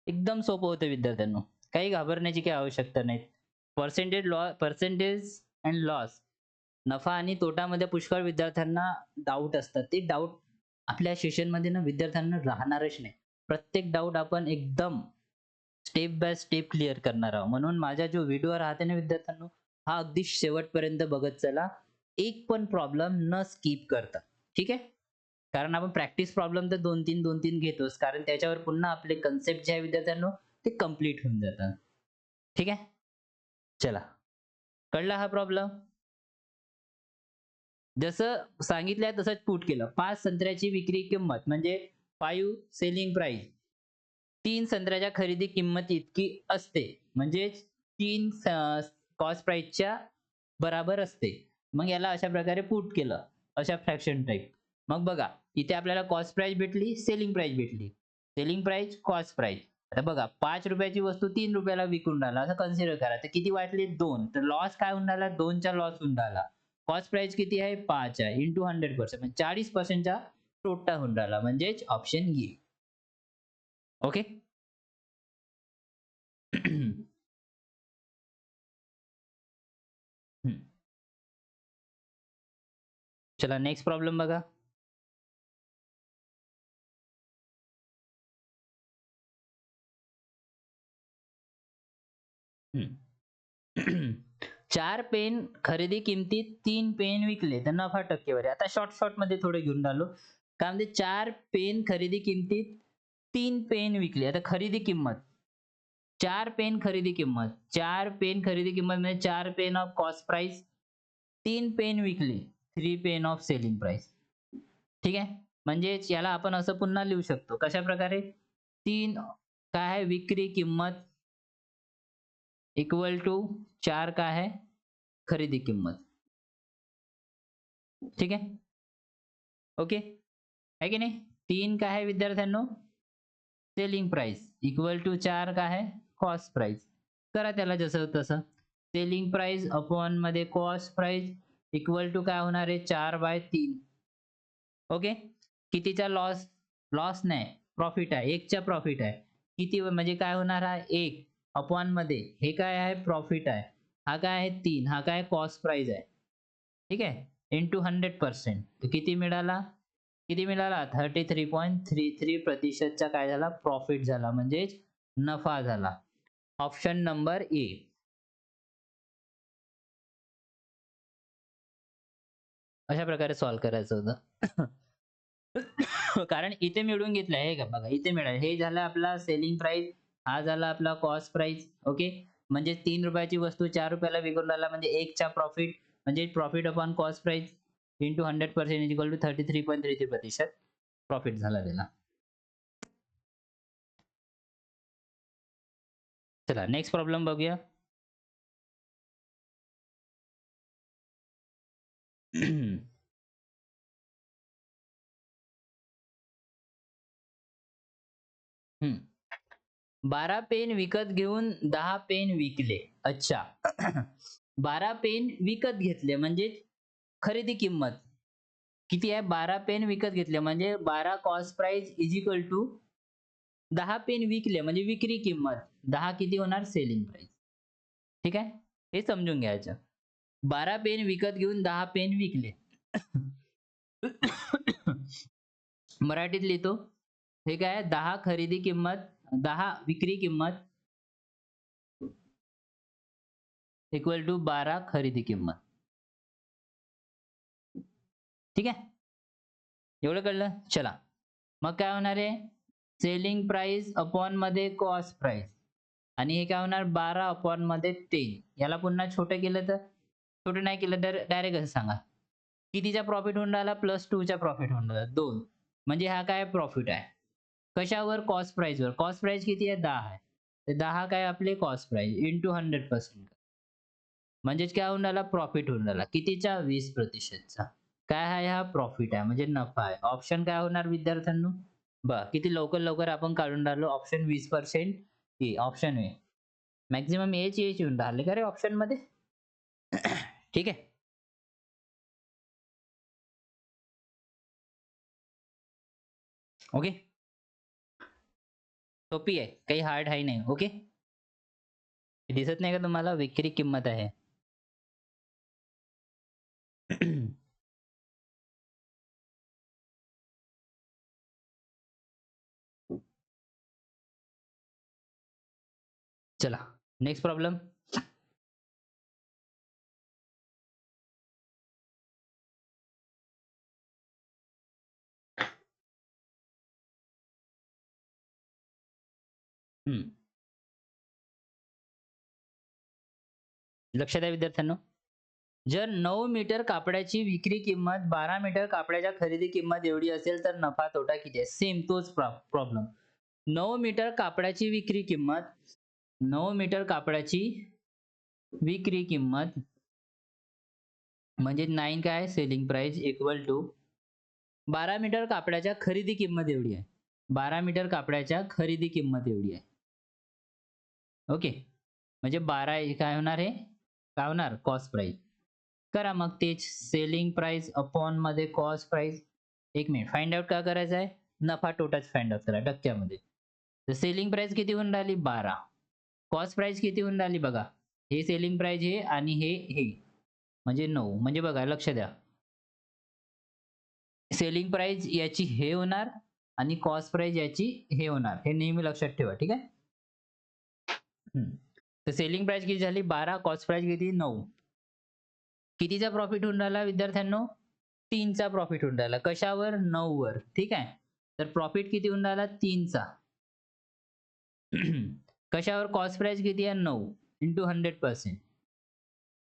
एकदम सोपं होतं विद्यार्थ्यांनो. काही घाबरण्याची काही आवश्यकता नाही. पर्सेंटेज अँड लॉस नफा आणि तोटामध्ये पुष्कळ विद्यार्थ्यांना डाऊट असतात. ते डाऊट आपल्या सेशनमध्ये ना विद्यार्थ्यांना राहणारच नाही. प्रत्येक डाऊट आपण एकदम स्टेप बाय स्टेप क्लिअर करणार आहोत. म्हणून माझा जो व्हिडिओ राहते ना विद्यार्थ्यांनो, हा अगदी शेवटपर्यंत बघत चला. एक पण प्रॉब्लेम न स्किप करता. ठीक आहे? कारण आपण प्रॅक्टिस प्रॉब्लेम तर 2-3, 2-3 घेतोच. कारण त्याच्यावर पुन्हा आपले कन्सेप्ट जे आहे विद्यार्थ्यांनो, ते कंप्लीट होऊन जातात. ठीक आहे? चला. कळला हा प्रॉब्लेम? जसं सांगितलंय तसंच पुट केलं. 5 संत्र्याची विक्री किंमत म्हणजे 5 सेलिंग प्राइस 3 संत्र्याच्या खरेदी किंमत इतकी असते. म्हणजेच 3 कॉस्ट प्राइसच्या बराबर असते. मग याला अशा प्रकारे पुट केलं. अशा फ्रॅक्शन टाइप. मग बघा इथे आपल्याला कॉस्ट प्राइस भेटली, सेलिंग प्राइस भेटली. Selling price, cost price. आता बघा ₹5 ची वस्तू ₹3 विकून राहिला असं कन्सिडर करा. तर किती वाटले? 2. तर लॉस काय होऊन राहिला? 2चा लॉस होऊन राहिला. कॉस्ट प्राइस किती आहे? 5 आहे. इंटू 100% म्हणजे 40%चा तोटा होऊन राहिला. म्हणजेच ऑप्शन ए. ओके? चला नेक्स्ट प्रॉब्लेम बघा. हं. 4 पेन खरेदी किमतीत 3 पेन विकले तर नफा टक्केवारी. आता शॉर्टमध्ये थोडं घेऊन राहिलो. काय म्हणते 4 पेन खरेदी किमतीत 3 पेन विकले. आता खरेदी किंमत 4 पेन खरेदी किंमत. 4 पेन खरेदी किंमत म्हणजे 4 pen of cost price, 3 pen विकले. 3 पेन ऑफ सेलिंग प्राइस. ठीक आहे? म्हणजेच याला आपण असं पुन्हा लिहू शकतो. कशाप्रकारे? 3 काय आहे विक्री किंमत इक्वल टू 4 काय आहे खरेदी किंमत. ठीक आहे? ओके. आहे की नाही? 3 काय आहे विद्यार्थ्यांनो? सेलिंग प्राइस इक्वल टू 4 काय आहे? Cost price. करा त्याला जसं तसं. सेलिंग प्राइस अपॉन मध्ये कॉस्ट प्राइस इक्वल टू काय होणार आहे? 4/3. ओके. कितीचा लॉस? लॉस नाही, प्रॉफिट आहे. 1चा प्रॉफिट आहे. किती म्हणजे काय होणार आहे? 1 अपॉन मध्ये हे काय आहे? प्रॉफिट आहे. हा काय आहे? 3. हा काय? कॉस्ट प्राइस आहे. ठीक आहे? इंटू 100%. तर किती मिळाला? किती मिळाला? 33.33% चा काय झाला? प्रॉफिट झाला म्हणजेच नफा झाला. Option number A. अशा प्रकारे सॉल्व्ह करायचं होतं. कारण इथे मिळवून घेतलं हे का बघा इथे मिळालं. हे झालं आपला सेलिंग प्राइस, हा झाला आपला कॉस्ट प्राइस. ओके. म्हणजे ₹3 ची वस्तू ₹4 विकून राहिला म्हणजे 1 चा प्रॉफिट म्हणजे profit upon cost price into 100% is equal to 33.33% profit झाला त्याला. चला नेक्स्ट प्रॉब्लेम बघूया. 12 पेन विकत घेऊन 10 पेन विकले. अच्छा. 12 पेन विकत घेतले म्हणजे खरेदी किंमत किती आहे? 12 पेन विकत घेतले म्हणजे 12 cost price is equal to 10 pen विकले म्हणजे विक्री किंमत. 10 किती होणार? Selling price. ठीक आहे? हे समजून घ्यायचं. 12 पेन विकत घेऊन 10 पेन विकले. मराठीत लिहितो. हे काय? 10 खरेदी किंमत, 10 विक्री किंमत इक्वल टू 12 खरेदी किंमत. ठीक आहे? एवढं कळलं? चला. मग काय होणार आहे? सेलिंग प्राइस अपॉन मध्ये कॉस्ट प्राइस आणि हे काय होणार? 12 अपॉन मध्ये 10. याला पुन्हा छोटं केलं तर? छोटं नाही केलं तर डायरेक्ट असं सांगा. कितीचा प्रॉफिट होऊन राहिला? +2 चा प्रॉफिट होऊन राहिला. 2. म्हणजे हा काय प्रॉफिट आहे. कशावर? कॉस्ट प्राइसवर. कॉस्ट प्राइस किती आहे? 10 आहे. तर 10 काय आपले कॉस्ट प्राइस इंटू 100%. म्हणजेच काय होऊन राहिला? प्रॉफिट होऊन राहिला. कितीचा? 20%चा. काय आहे? हा प्रॉफिट आहे म्हणजे नफा आहे. ऑप्शन काय होणार विद्यार्थ्यांनो? बघा किती लवकर लवकर आपण काढून राहिलो. Option 20% A. Option A. Maximum H येऊन राहिले का रे ऑप्शन मध्ये? ठीक आहे. ओके. सोपी आहे. काही हार्ड आहे नाही. ओके. दिसत नाही का तुम्हाला? विक्री किंमत आहे. चला नेक्स्ट प्रॉब्लेम. लक्ष द्या विद्यार्थ्यांनो. जर 9 मीटर कापडाची विक्री किंमत 12 मीटर कापडाच्या खरेदी किंमत एवढी असेल तर नफा तोटा किती आहे? सेम तोच प्रॉब्लेम. 9 मीटर कापडाची विक्री किंमत 9 मीटर कापडाची विक्री किंमत म्हणजे 9 काय? Selling price equal to 12 metre कापडाच्या खरेदी किंमत एवढी आहे. 12 मीटर कापडाच्या खरेदी किंमत एवढी आहे. ओके. म्हणजे 12 हे काय होणार? हे काय होणार? Cost price. करा मग तेच सेलिंग प्राइस अपॉन मध्ये cost price. 1 minute find out का करायचं आहे? नफा तोटाच फाइंड आउट करा टक्क्यामध्ये. तर सेलिंग प्राइस किती होऊन राहिली? 12. कॉस्ट प्राइस किती होऊन राहिली बघा. हे सेलिंग प्राइस हे आणि हे म्हणजे 9. म्हणजे बघा लक्ष द्या. सेलिंग प्राइस याची हे होणार आणि कॉस्ट प्राइस याची हे होणार. हे नेहमी लक्षात ठेवा. ठीक आहे? तर सेलिंग प्राइस किती झाली? 12. कॉस्ट प्राइस किती? 9. कितीचा प्रॉफिट होऊन राहिला विद्यार्थ्यांनो? 3 चा प्रॉफिट होऊन राहिला. कशावर? 9 वर. ठीक आहे. तर प्रॉफिट किती होऊन राहिला? 3 चा. कशावर? कॉस्ट प्राइस किती आहे? 9 इंटू 100%.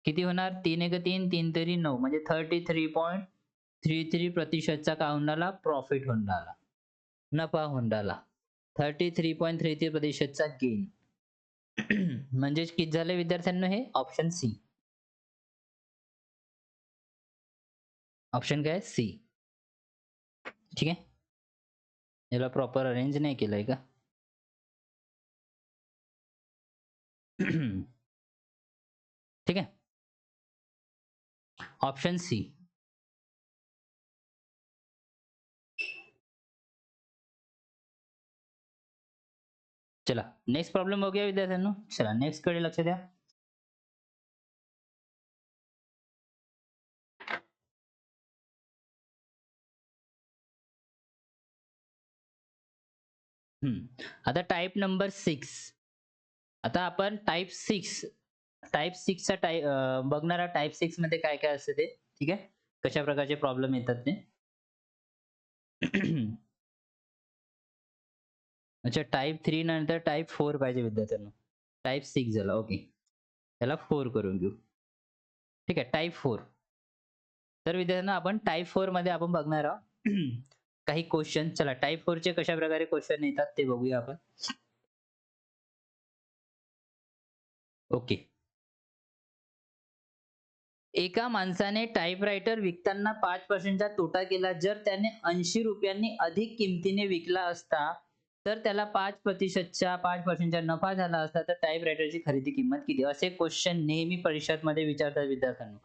किती होणार? 3 एक 3, 3 तरी 9 म्हणजे 33.33% चा काय होऊन राहिला? प्रॉफिट होऊन राहिला. नफा होऊन राहिला. 33.33% चा गेन. म्हणजेच किती झाले विद्यार्थ्यांनो हे? Option C. ऑप्शन काय? सी. ठीक आहे. याला प्रॉपर अरेंज नाही केलंय का? ठीक आहे. Option C. चला नेक्स्ट प्रॉब्लेम हो गया विद्यार्थ्यांनो. चला नेक्स्ट कडे लक्ष द्या. आता टाइप नंबर 6. आता आपण टाइप 6 चा बघणारा. टाइप 6 मध्ये काय काय असते ते. ठीक आहे. कशा प्रकारचे प्रॉब्लेम येतात ते. अच्छा टाइप 3 नंतर टाइप 4 पाहिजे विद्यार्थ्यांना. टाइप 6 झाला. ओके. त्याला 4 करून घेऊ. ठीक आहे. टाइप 4. तर विद्यार्थ्यांनो आपण टाइप 4 मध्ये आपण बघणार आहोत काही क्वेश्चन. चला टाइप 4 चे कशा प्रकारे क्वेश्चन येतात ते बघूया आपण. ओके. एका माणसाने टाइपरायटर विकताना 5% चा तोटा केला. जर त्याने 80 रुपयांनी अधिक किमतीने विकला असता तर त्याला 5%च्या 5% नफा झाला असता तर टाइप रायटरची खरेदी किंमत किती? असे क्वेश्चन नेहमी परीक्षांमध्ये विचारतात विद्यार्थ्यांना.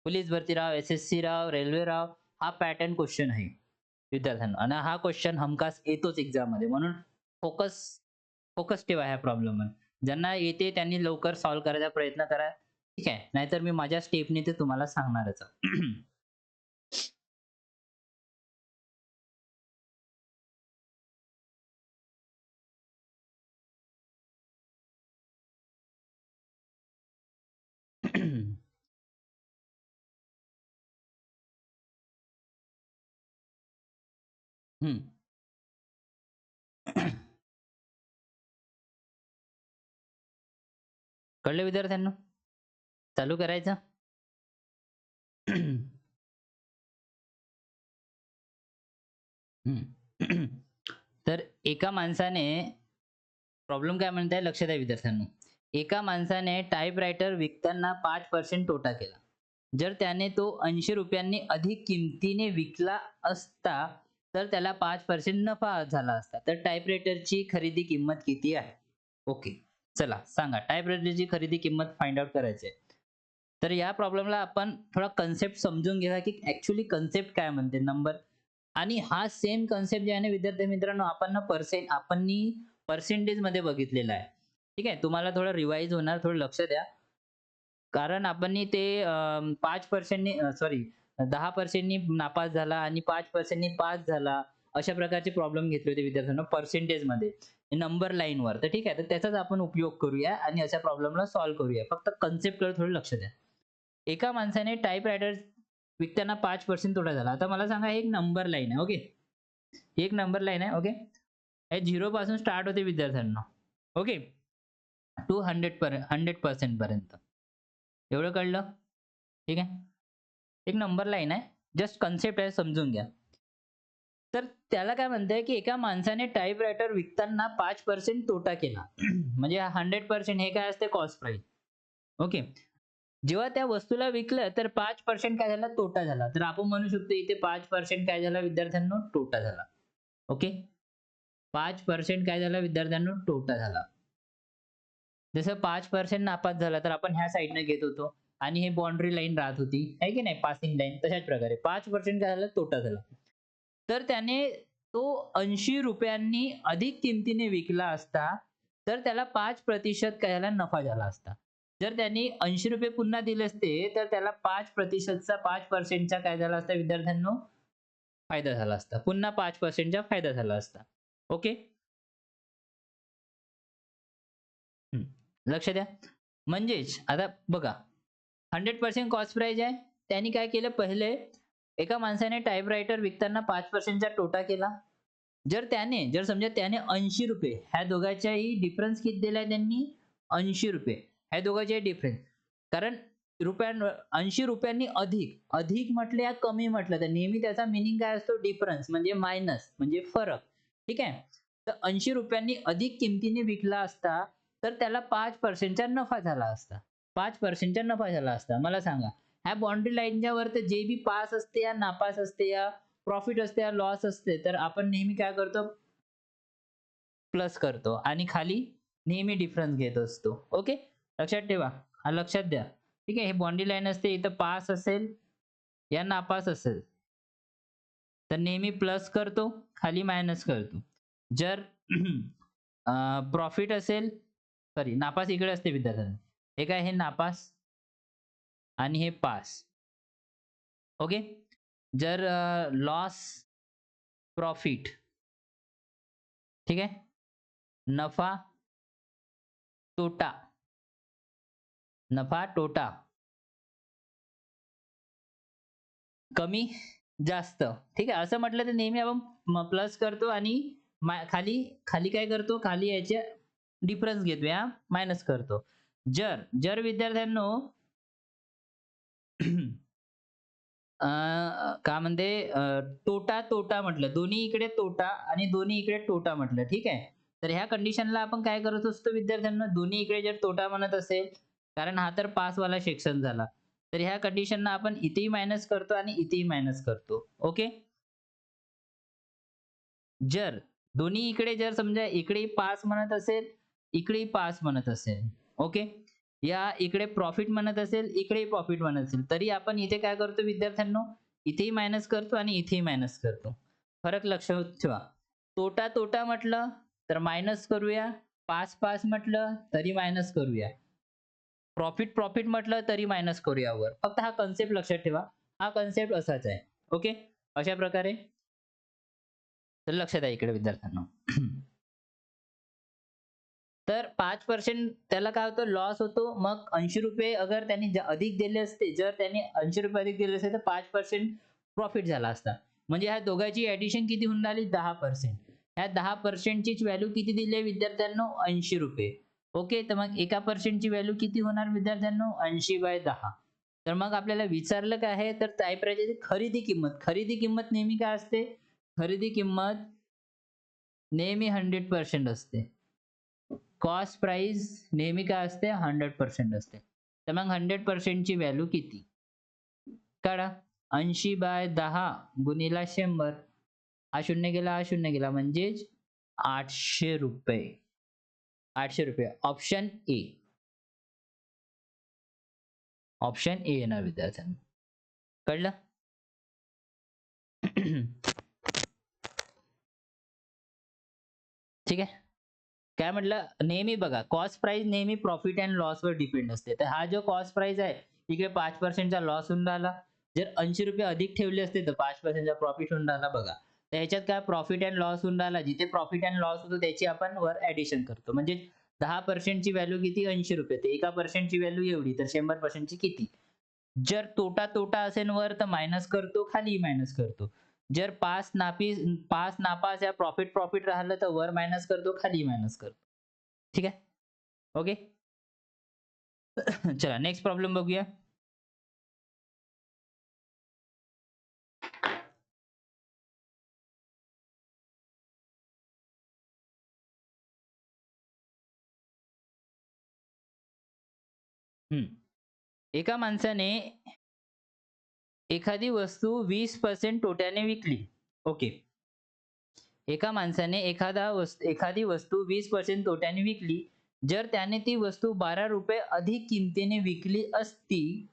पोलीस भरती राव, एस-एस-सी राव, रेल्वे राव, हा पॅटर्न क्वेश्चन आहे विद्यार्थ्यांना आणि हा क्वेश्चन हमखास येतोच एक्झाममध्ये. म्हणून फोकस फोकस ठेवा ह्या प्रॉब्लेमवर. ज्यांना येते त्यांनी लवकर सॉल्व्ह करायचा प्रयत्न करा. ठीक आहे. नाहीतर मी माझ्या स्टेपनी ते तुम्हाला सांगणारच आहे. हं. कळलं विद्यार्थ्यांनो? चालू करायचं? हं. तर एका माणसाने प्रॉब्लेम काय म्हणताय लक्ष द्या विद्यार्थ्यांनो. एका माणसाने टाइपरायटर विकताना 5% तोटा केला. जर त्याने तो ₹80 अधिक किमतीने विकला असता, तर त्याला 5% नफा झाला असता. तर टाइपरायटरची खरेदी किंमत किती आहे? ओके. चला सांगा टाइपरायटरची खरेदी किंमत फाइंड आउट करायची आहे. तर या प्रॉब्लेमला आपण थोडा कन्सेप्ट समजून घेऊया, की ॲक्चुअली कन्सेप्ट काय म्हणते नंबर आणि हा सेम कन्सेप्ट जे आहे ना विद्यार्थी मित्रांनो आपण ना पर्सेंटेजमध्ये बघितलेला आहे. ठीक आहे. तुम्हाला थोडं रिवाईज होणार, थोडं लक्ष द्या. कारण आपण ते 5% नी सॉरी 10% नी नापास झाला आणि 5% नी पास झाला. अशा प्रकारचे प्रॉब्लेम घेतले होते विद्यार्थ्यांना पर्सेंटेजमध्ये नंबर लाईनवर. तर ठीक आहे. तर त्याचाच आपण उपयोग करूया आणि अशा प्रॉब्लेमला सॉल्व्ह करूया. फक्त कन्सेप्टकडे थोडं लक्ष द्या. एका माणसाने टाइपरायटर विकताना 5% तोटा झाला. आता मला सांगा एक नंबर लाईन आहे. ओके. एक नंबर लाईन आहे. ओके. हे 0 पासून स्टार्ट होते विद्यार्थ्यांना. ओके. टू 100% पर्यंत. एवढं कळलं? ठीक आहे. एक नंबर लाईन आहे. जस्ट कन्सेप्ट आहे समजून घ्या. तर त्याला काय म्हणताय, की एका माणसाने टाइपरायटर विकताना 5% तोटा केला. म्हणजे 100% हे काय असते कॉस्ट प्राईस. ओके. जेव्हा त्या वस्तूला विकलं तर 5% काय झाला? तोटा झाला. तर आपण म्हणू शकतो इथे 5% काय झाला विद्यार्थ्यांनो? तोटा झाला. ओके. 5% काय झाला विद्यार्थ्यांनो? तोटा झाला. जसं 5% नापास झाला तर आपण ह्या साइडने घेत होतो आणि हे बाउंडरी लाईन राहत होती, आहे की नाही? पासिंग लाईन तशाच प्रकारे 5% काय झालं? तोटा झाला. तर त्याने तो ₹80 अधिक किमतीने विकला असता, तर त्याला 5% काय झाला? नफा झाला असता. जर त्यांनी ₹80 पुन्हा दिले असते, तर त्याला 5% चा 5% चा काय झाला असता विद्यार्थ्यांनो? फायदा झाला असता. पुन्हा 5% चा फायदा झाला असता. ओके. हं. लक्ष द्या. म्हणजेच आता बघा 100% कॉस्ट प्राईस आहे. त्यांनी काय केलं पहिले एका माणसाने टाइपरायटर विकताना 5% चा तोटा केला. जर समजा त्याने ₹80 ह्या दोघांच्याही डिफरन्स किती दिलाय त्यांनी? ₹80 ह्या दोघांच्याही डिफरन्स. कारण ₹80 अधिक, अधिक म्हटलं या कमी म्हटलं तर नेहमी त्याचा मीनिंग काय असतो? डिफरन्स म्हणजे मायनस म्हणजे फरक. ठीक आहे. तर ₹80 अधिक किमतीने विकला असता, तर त्याला 5% चा नफा झाला असता. 5% चा नफा झाला असता. मला सांगा, ह्या बाउंडरी लाईनच्या वर तर जे बी पास असते या नापास असते या प्रॉफिट असते या लॉस असते, तर आपण नेहमी काय करतो? प्लस करतो आणि खाली नेहमी डिफरन्स घेत असतो. ओके. लक्षात ठेवा. हा लक्षात द्या. ठीक आहे. हे बाउंडरी लाईन असते. इथं पास असेल, या नापास असेल. तर नेहमी प्लस करतो, खाली मायनस करतो. जर प्रॉफिट असेल सॉरी नापास इकडे असते विद्यार्थ्यांनो. हे काय हे नापास आणि हे पास. ओके. जर लॉस, प्रॉफिट ठीक आहे. नफा, तोटा, नफा, तोटा, कमी, जास्त. ठीक आहे. असं म्हटलं तर नेहमी आपण प्लस करतो आणि खाली खाली काय करतो? खाली याचे डिफरन्स घेतो या मायनस करतो. जर जर विद्यार्थ्यांनो काय म्हणते तोटा, तोटा म्हटलं. दोन्ही इकडे तोटा आणि दोन्ही इकडे तोटा म्हटलं. ठीक आहे. तर ह्या कंडिशनला आपण काय करत असतो विद्यार्थ्यांनो? दोन्ही इकडे जर तोटा म्हणत असेल, कारण हा तर पासवाला सेक्शन झाला. तर ह्या कंडिशनला आपण इथेही मायनस करतो आणि इथेही मायनस करतो. ओके. जर दोन्ही इकडे जर समजा इकडे 5 म्हणत असेल, इकडे 5 म्हणत असेल, ओके. या इकडे प्रॉफिट म्हणत असेल, इकडे प्रॉफिट म्हणत असेल, तरी आपण इथे काय करतो विद्यार्थ्यांनो, इथेही मायनस करतो आणि इथेही मायनस करतो. फरक लक्षात ठेवा. तोटा तोटा म्हटलं तर मायनस करूया, 5 म्हटलं तरी मायनस करूया. प्रॉफिट प्रॉफिट म्हटलं तरी मायनस करूया वर. फक्त हा कन्सेप्ट लक्षात ठेवा. हा कन्सेप्ट असाच आहे. ओके. अशा प्रकारे तर लक्षात आहे इकडे विद्यार्थ्यांनो. तर 5% त्याला काय होतं लॉस होतो. मग ₹80 अगर त्यांनी अधिक दिले असते, जर त्यांनी ₹80 अधिक दिले असते तर 5% प्रॉफिट झाला असता. म्हणजे ह्या दोघांची ॲडिशन किती होऊन राहिली 10%. ह्या 10% चीच व्हॅल्यू किती दिली आहे विद्यार्थ्यांनो ₹80. ओके. तर मग एका पर्सेंटची व्हॅल्यू किती होणार विद्यार्थ्यांनो 80/10. तर मग आपल्याला विचारलं काय आहे तर टाइपरायटरची खरेदी किंमत. खरेदी किंमत नेहमी काय असते? खरेदी किंमत नेहमी 100% असते. कॉस्ट प्राइस नेहमी काय असते 100% असते. तर मग 100% ची व्हॅल्यू किती? काढा. 80/10 गुणिले 100. हा शून्य गेला, हा शून्य गेला म्हणजेच ₹800. ₹800. Option A. ऑप्शन ए येणार विद्यार्थ्यांनो. कळलं? ठीक आहे. काय म्हटलं नेहमी बघा कॉस्ट प्राइस नेहमी प्रॉफिट अँड लॉस वर डिपेंड असते. तर हा जो कॉस्ट प्राइस आहे इकडे 5% चा लॉस होऊन राहिला. जर ₹80 अधिक ठेवले असते तर 5% चा प्रॉफिट होऊन राहिला बघा. तर ह्याच्यात काय प्रॉफिट अँड लॉस होऊन राहिला. जिथे प्रॉफिट अँड लॉस होतो त्याची आपण वर ॲडिशन करतो. म्हणजे 10% ची व्हॅल्यू किती ₹80. तर एका पर्सेंट ची व्हॅल्यू एवढी तर 100% ची किती? जर तोटा तोटा असेल वर तर मायनस करतो, खाली मायनस करतो. जर पास नापास या प्रॉफिट प्रॉफिट राहिलं तर वर मायनस करतो, खाली मायनस करतो. ठीक आहे? ओके. चला नेक्स्ट प्रॉब्लेम बघूया. एका माणसाने एखादी वस्तू 20% तोट्याने विकली. ओके. एका माणसाने एखादी वस्तू 20% तोट्याने विकली. जर त्याने ती वस्तू ₹12 अधिक किमतीने विकली असती,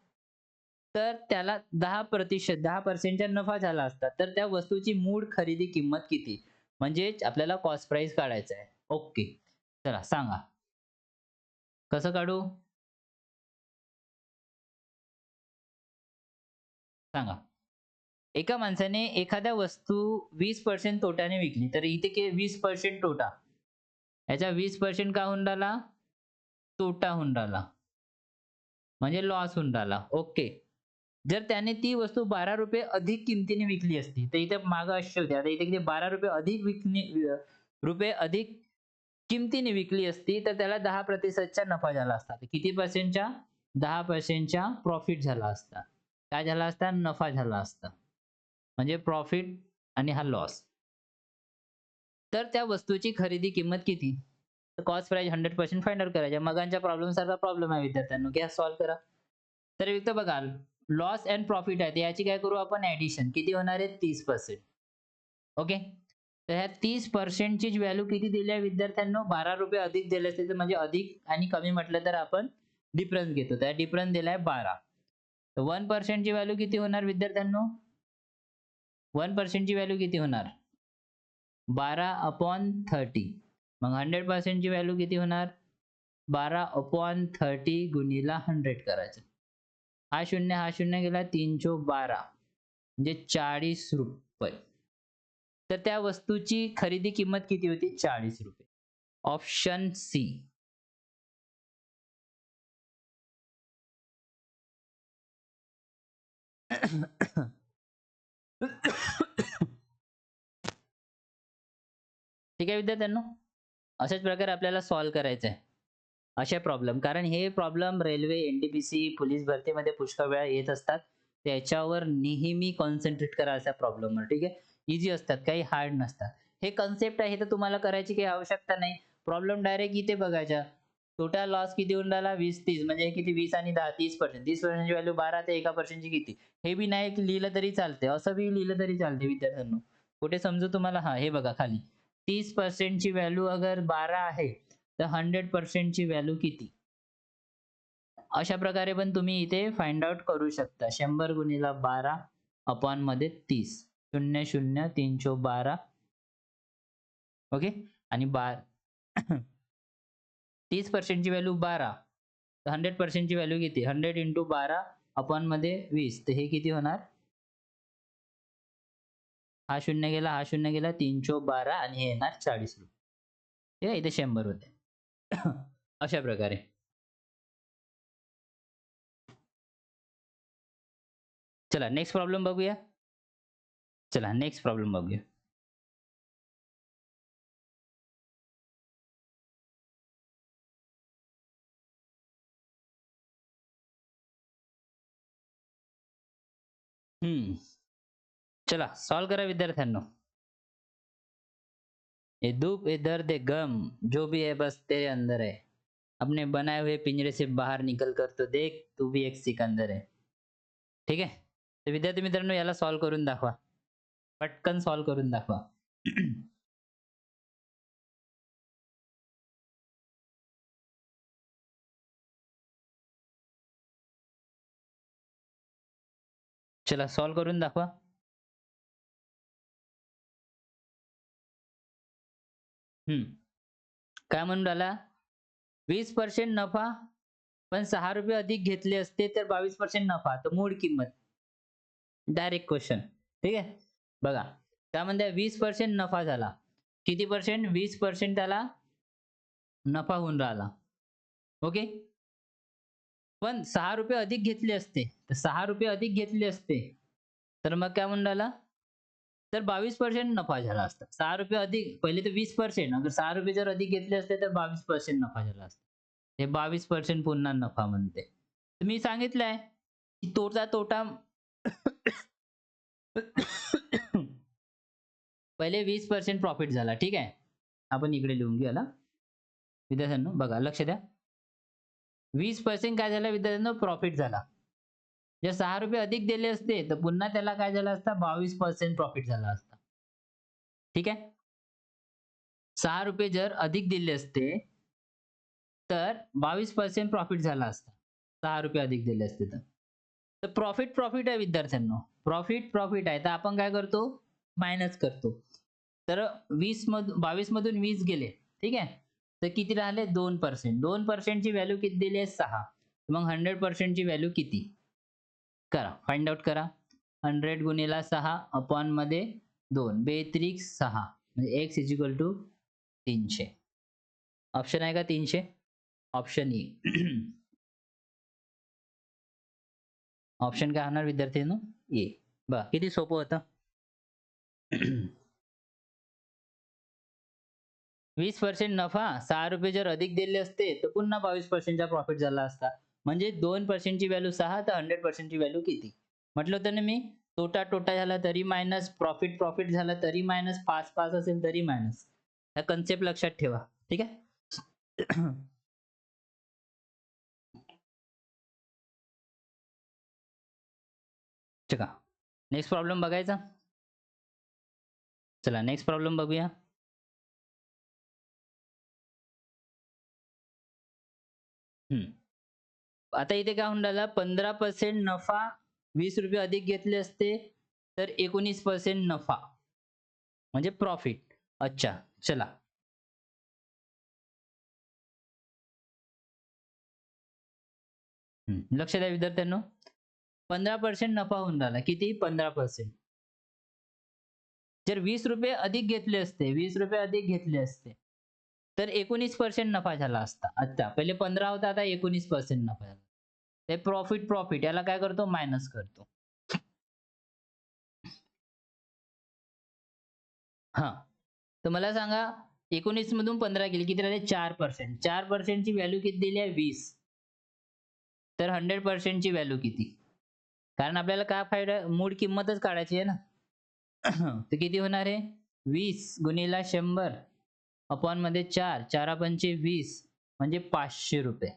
तर त्याला 10% चा नफा झाला असता. तर त्या वस्तूची मूळ खरेदी किंमत किती? म्हणजेच आपल्याला कॉस्ट प्राइस काढायचा आहे. ओके. चला सांगा. कसं काढू? सांगा. एका माणसाने एखाद्या वस्तू 20% तोट्याने विकली. तर इथे 20% तोटा. याचा 20% का होऊन राहिला? तोटा होऊन राहिला. म्हणजे लॉस होऊन राहिला. ओके. जर त्याने ती वस्तू ₹12 अधिक किमतीने विकली असती, तर इथे मागे असे होते. आता इथे किती ₹12 अधिक रुपये अधिक किमतीने विकली असती, तर त्याला 10% चा नफा झाला असता. तर किती पर्सेंटच्या? 10% चा प्रॉफिट झाला असता. काय झाला असता? नफा झाला असता. म्हणजे प्रॉफिट आणि हा लॉस. तर त्या वस्तूची खरेदी किंमत किती? तर कॉस्ट प्राइस 100% फाइंड आउट करायची. मगांच्या प्रॉब्लेम सारखा प्रॉब्लेम आहे विद्यार्थ्यांनो. घ्या सॉल्व्ह करा. तर इथं बघा लॉस अँड प्रॉफिट आहे. तर याची काय करू आपण ॲडिशन. किती होणार आहे? 30%. ओके. तर ह्या 30% ची व्हॅल्यू किती दिली आहे विद्यार्थ्यांनो? ₹12 अधिक दिले असते तर म्हणजे अधिक आणि कमी म्हटलं तर आपण डिफरन्स घेतो. त्या डिफरन्स दिलाय 12. तर 1% ची व्हॅल्यू किती होणार विद्यार्थ्यांनो? 1% ची व्हॅल्यू किती होणार? 12/30. मग 100% ची व्हॅल्यू किती होणार? 12/30 गुणिले 100 करायचं. हा शून्य गेला 3 चोक 12 म्हणजे ₹40. तर त्या वस्तूची खरेदी किंमत किती होती? ₹40. Option C. ठीक आहे विद्यार्थ्यांनो. अशाच प्रकारे आपल्याला सॉल्व्ह करायचं आहे. असे प्रॉब्लेम कारण हे प्रॉब्लेम रेल्वे, एन-टी-पी-सी, पोलीस भरतीमध्ये पुष्कळ वेळा येत असतात. त्याच्यावर नेहमी कॉन्सन्ट्रेट करा अशा प्रॉब्लेमवर. ठीक आहे. ईझी असतात, काही हार्ड नसतात. हे कन्सेप्ट आहे तर तुम्हाला करायची काही आवश्यकता नाही. प्रॉब्लेम डायरेक्ट इथे बघायचा. तोटा लॉस किती होऊन राहिला 20-30 म्हणजे किती 20 आणि 10 30%. 30% ची व्हॅल्यू 12 तर 1% ची किती? हे बी नाही लिहिलं तरी चालते. असं बी लिहिलं तरी चालते विद्यार्थ्यांनो. कुठे समजू तुम्हाला? हां, हे बघा खाली. 30% ची व्हॅल्यू अगर 12 आहे तर 100% ची व्हॅल्यू किती? अशा प्रकारे पण तुम्ही इथे फाइंड आउट करू शकता. 100 गुणिले 12 अपॉन मध्ये 30. 0 0 3 चौक 12. ओके. आणि 30% ची व्हॅल्यू 12. तर 100% ची व्हॅल्यू किती? 100 इंटू 12 अपॉन मध्ये 20. तर हे किती होणार? हा 0 गेला, हा 0 गेला. 3 चौक 12 आणि हे येणार 40 रुपये. ठीक आहे. इथे 100 होते. अशा प्रकारे. चला नेक्स्ट प्रॉब्लेम बघूया. चला नेक्स्ट प्रॉब्लेम बघूया. चला सॉल्व करा विद्यार्थ्यांनो. ये धूप ये दर्द ये गम जो भी है बस तेरे अंदर है. अपने बनाए हुए पिंजरे से बाहर निकल कर तो देख तू भी एक सिकंदर है. ठीक आहे. तर विद्यार्थी मित्रांनो याला सॉल्व करून दाखवा. पटकन सॉल्व करून दाखवा. चला सॉल्व करून दाखवा. काय म्हणून राहिला? 20% नफा पण 6 रुपये अधिक घेतले असते तर 22% नफा. तर मूळ किंमत. Direct question. ठीक आहे. बघा त्यामध्ये 20% नफा झाला. किती पर्सेंट? 20% त्याला नफा होऊन राहिला. ओके. पण 6 रुपये अधिक घेतले असते. तर 6 रुपये अधिक घेतले असते. तर मग काय म्हणून राहिला? तर 22% नफा झाला असता. 6 रुपये अधिक पहिले तर 20% अगर 6 रुपये जर अधिक घेतले असते तर 22% नफा झाला असता. हे 22% पुन्हा नफा म्हणते. तर मी सांगितलंय की तोटा पहिले 20% प्रॉफिट झाला. ठीक आहे. आपण इकडे लिहून घेऊ याला. विद्यार्थ्यांनो बघा लक्ष द्या. 20% काय झालं विद्यार्थ्यांनो? प्रॉफिट झाला. जर 6 रुपये अधिक दिले असते तर पुन्हा त्याला काय झालं असतं? 22% प्रॉफिट झाला असता. ठीक आहे. 6 रुपये जर अधिक दिले असते तर 22% प्रॉफिट झाला असता. 6 रुपये अधिक दिले असते तर. तर प्रॉफिट आहे विद्यार्थ्यांनो. प्रॉफिट आहे. तर आपण काय करतो? मायनस करतो. तर 22 मधून 20 गेले. ठीक आहे. तर किती राहिले? 2%. 2% ची व्हॅल्यू किती दिली आहे? 6. मग 100% ची व्हॅल्यू किती? करा. फाइंड आउट करा. 100 गुणिले 6 अपॉन मध्ये 2. बेत्रिक 6 म्हणजे x is equal to 300. Option आहे का 300? Option E. ऑप्शन काय होणार विद्यार्थ्यांनो? ए. बघा किती सोपं होतं. 20% नफा 6 रुपये जर अधिक दिले असते तर पुन्हा 22% चा प्रॉफिट झाला असता. म्हणजे 2% ची व्हॅल्यू 6 तर 100% ची व्हॅल्यू किती? म्हटलं होतं ना मी तोटा झाला तरी मायनस, प्रॉफिट झाला तरी मायनस, 5 असेल तरी मायनस. हा कन्सेप्ट लक्षात ठेवा. ठीक आहे. चला नेक्स्ट प्रॉब्लेम बघायचा. चला नेक्स्ट प्रॉब्लेम बघूया. आता इथे काय होऊन राहिला? 15% नफा 20 रुपये अधिक घेतले असते तर 19% नफा म्हणजे प्रॉफिट. अच्छा चला. लक्ष द्या विद्यार्थ्यांनो. 15% नफा होऊन राहिला. किती? 15%. जर 20 रुपये अधिक घेतले असते, 20 रुपये अधिक घेतले असते तर 19% नफा झाला असता. अच्छा पहिले 15 होता आता 19% नफा झाला. ते प्रॉफिट याला काय करतो? मायनस करतो. हां. तर मला सांगा 19 मधून 15 गेले किती राहिले? 4%. 4% ची व्हॅल्यू किती दिली आहे? 20. तर 100% ची व्हॅल्यू किती? कारण आपल्याला काय फायदा? मूळ किंमतच काढायची आहे ना. तर किती होणार आहे? 20 गुणिले 100 अपॉन मध्ये 4. 4 पंचे 20 म्हणजे 500 रुपये.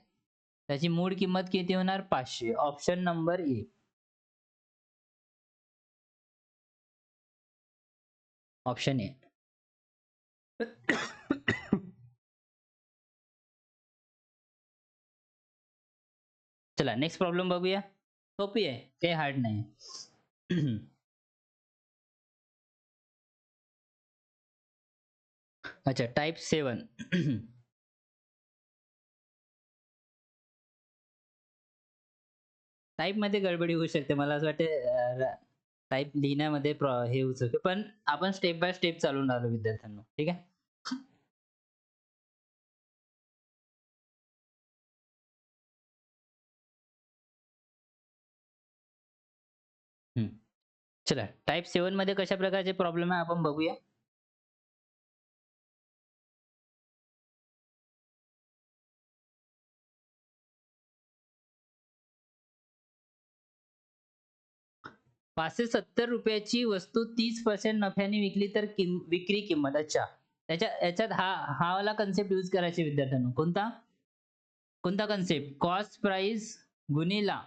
त्याची मूळ किंमत किती होणार? 500. Option number A. Option A. चला नेक्स्ट प्रॉब्लेम बघूया. सोपी आहे, काही हार्ड नाही. अच्छा, टाइप 7. टाइप मध्ये गडबडी होऊ शकते. मला असं वाटतं टाइप लिहिण्यामध्ये हे होऊ शकते. पण आपण स्टेप बाय स्टेप चालून राहिलो विद्यार्थ्यांनो. ठीक आहे. चला टाइप 7 मध्ये कशा प्रकारचे प्रॉब्लेम आहे आपण बघूया. ₹570 वस्तू 30% नफ्याने विकली तर विक्री किंमत. अच्छा, याच्यात हा वाला कन्सेप्ट यूज करायचे विद्यार्थ्यांनो. कोणता कोणता कन्सेप्ट? कॉस्ट प्राइस गुणिला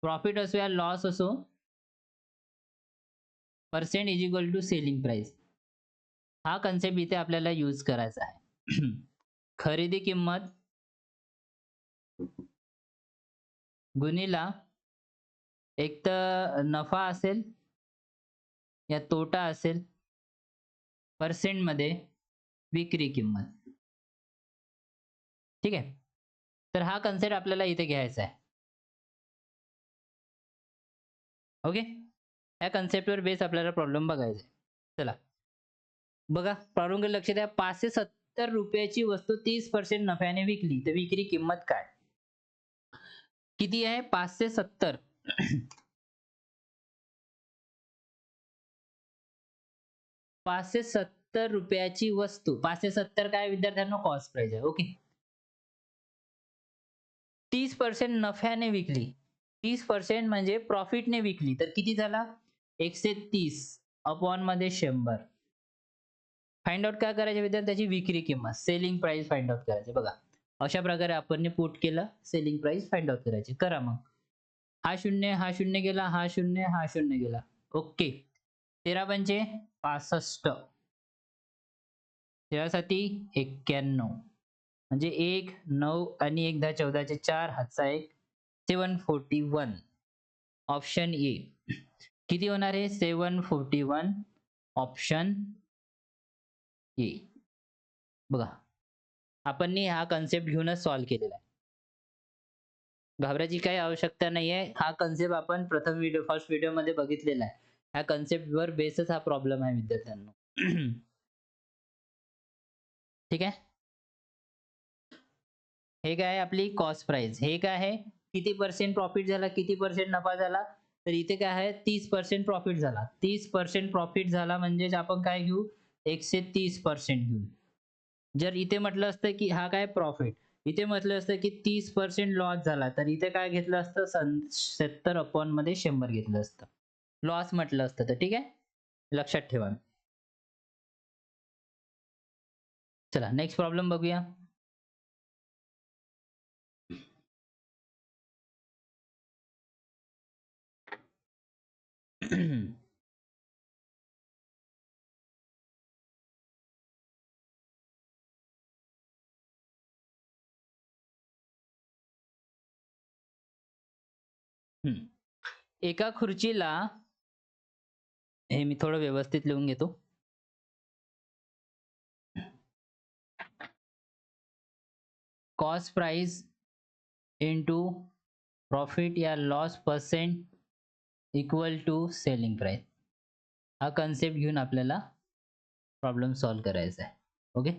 प्रॉफिट असो या लॉस असो, percent is equal to selling price. हा कन्सेप्ट इथे आपल्याला यूज करायचा आहे. खरेदी किंमत गुणिला एक तर नफा असेल या तोटा असेल, पर्सेंट मध्ये विक्री किंमत. ठीक आहे. तर हा कन्सेप्ट आपल्याला इथे घ्यायचा आहे. ओके, या कन्सेप्टवर बेस आपल्याला प्रॉब्लेम बघायचा आहे. चला बघा, प्रॉब्लेमकडे लक्ष द्या. ₹570 वस्तू 30% नफ्याने विकली तर विक्री किंमत काय? किती आहे? 570. ₹570 वस्तू. 570 काय विद्यार्थ्यांना? कॉस्ट प्राइस आहे. ओके. 30% नफ्याने विकली. 30% म्हणजे प्रॉफिटने विकली तर किती झाला? 130 अपॉन मध्ये 100. फाइंड आउट काय करायचे विद्यार्थ्याची? विक्री किंमत, सेलिंग प्राइस फाइंड आउट करायचे. बघा अशा प्रकारे आपण पुट केलं, सेलिंग प्राइस फाइंड आउट करायची. करा मग. हा शून्य गेला, हा शून्य गेला. ओके. 13 पंचे 65, 13 साती 91, म्हणजे 1 9 आणि 1 10 14 4 हातचा 1 741. Option A. किती होणार आहे? 741 ऑप्शन ए. बघा आपण हा कन्सेप्ट घेऊनच सॉल्व्ह केलेला आहे. घाबरायची काही आवश्यकता नाहीये. हा कन्सेप्ट आपण फर्स्ट व्हिडिओ मध्ये बघितलेला आहे. ह्या कन्सेप्टवर बेसच हा प्रॉब्लेम आहे विद्यार्थ्यांनो. ठीक आहे. हे काय आहे? आपली कॉस्ट प्राइस. हे काय आहे? किती पर्सेंट प्रॉफिट झाला, किती पर्सेंट नफा झाला? तर इथे काय आहे? 30% प्रॉफिट झाला. 30% प्रॉफिट झाला म्हणजे आपण काय घेऊ? 130% घेऊ. जर इथे म्हटलं असतं की हा काय प्रॉफिट, इथे म्हटलं असतं की 30% लॉस झाला, तर इथे काय घेतलं असतं? 70 अपॉन मध्ये 100 घेतलं असतं. लॉस म्हटलं असतं तर. ठीक आहे, लक्षात ठेवा. चला नेक्स्ट प्रॉब्लेम बघूया. एका खुर्चीला, हे मी थोडं व्यवस्थित लिहून घेतो. कॉस्ट प्राइस इंटू प्रॉफिट या loss percent equal to selling price. हा कन्सेप्ट घेऊन आपल्याला प्रॉब्लेम सॉल्व्ह करायचा आहे. ओके.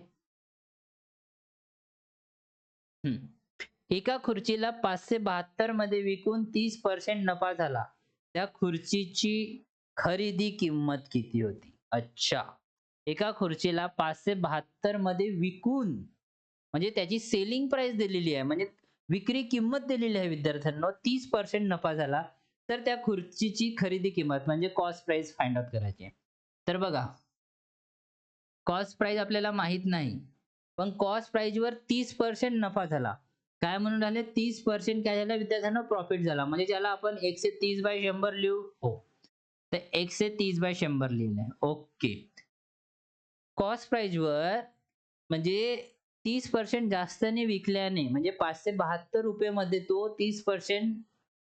एका खुर्चीला 572 मध्ये विकून 30% नफा झाला. त्या खुर्चीची खरेदी किंमत किती होती? अच्छा, एका खुर्चीला 572 मध्ये विकून म्हणजे त्याची सेलिंग प्राइस दिलेली आहे, म्हणजे विक्री किंमत दिलेली आहे विद्यार्थ्यांनो. 30% नफा झाला तर त्या खुर्चीची खरेदी किंमत म्हणजे कॉस्ट प्राइस फाइंड आउट करायची. तर बघा, कॉस्ट प्राइस आपल्याला माहित नाही, पण कॉस्ट प्राइस वर 30% नफा झाला. काय म्हणून राहिले? 30% काय झालं विद्यार्थ्यांना? प्रॉफिट झाला. म्हणजे ज्याला आपण 130/100 लिहू. हो, तर 130/100 लिहिलंय. ओके. कॉस्ट प्राइसवर म्हणजे 30% जास्तने विकल्याने म्हणजे 572 रुपये मध्ये तो 30%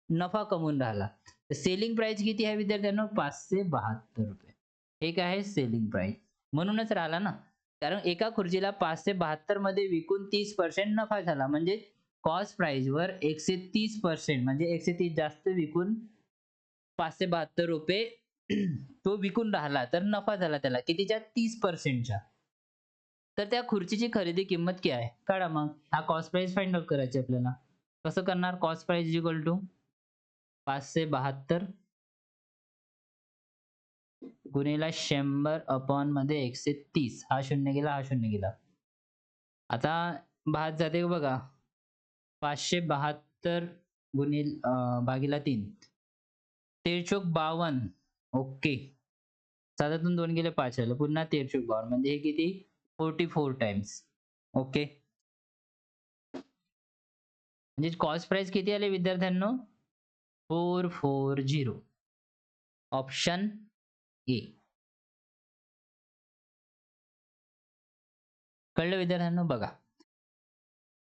नफा कमवून राहिला. तर सेलिंग प्राइस किती आहे विद्यार्थ्यांनो? 572 रुपये. हे काय आहे? Selling price. म्हणूनच राहिला ना. कारण एका खुर्चीला 572 मध्ये विकून 30% नफा झाला. म्हणजे कॉस्ट प्राइसवर 130% म्हणजे 130 जास्त विकून 572 रुपये तो विकून राहिला. तर नफा झाला त्याला कितीच्या? 30%च्या. तर त्या खुर्चीची खरेदी किंमत काय आहे? काढा मग. हा कॉस्ट प्राइस फाइंड आउट करायची आपल्याला. कसं करणार? Cost price is equal to 572 गुणिले 100 अपॉन मध्ये 130. हा शून्य गेला, हा शून्य गेला. आता भाग जाते बघा. 572 भागीला 3. 1352. ओके. 7तून 2 गेले 5 आले. पुन्हा 1352 म्हणजे हे किती? 44 टाइम्स. ओके. म्हणजे कॉस्ट प्राइस किती आले विद्यार्थ्यांनो? 440. Option A. कळलं विद्यार्थ्यांनो? बघा.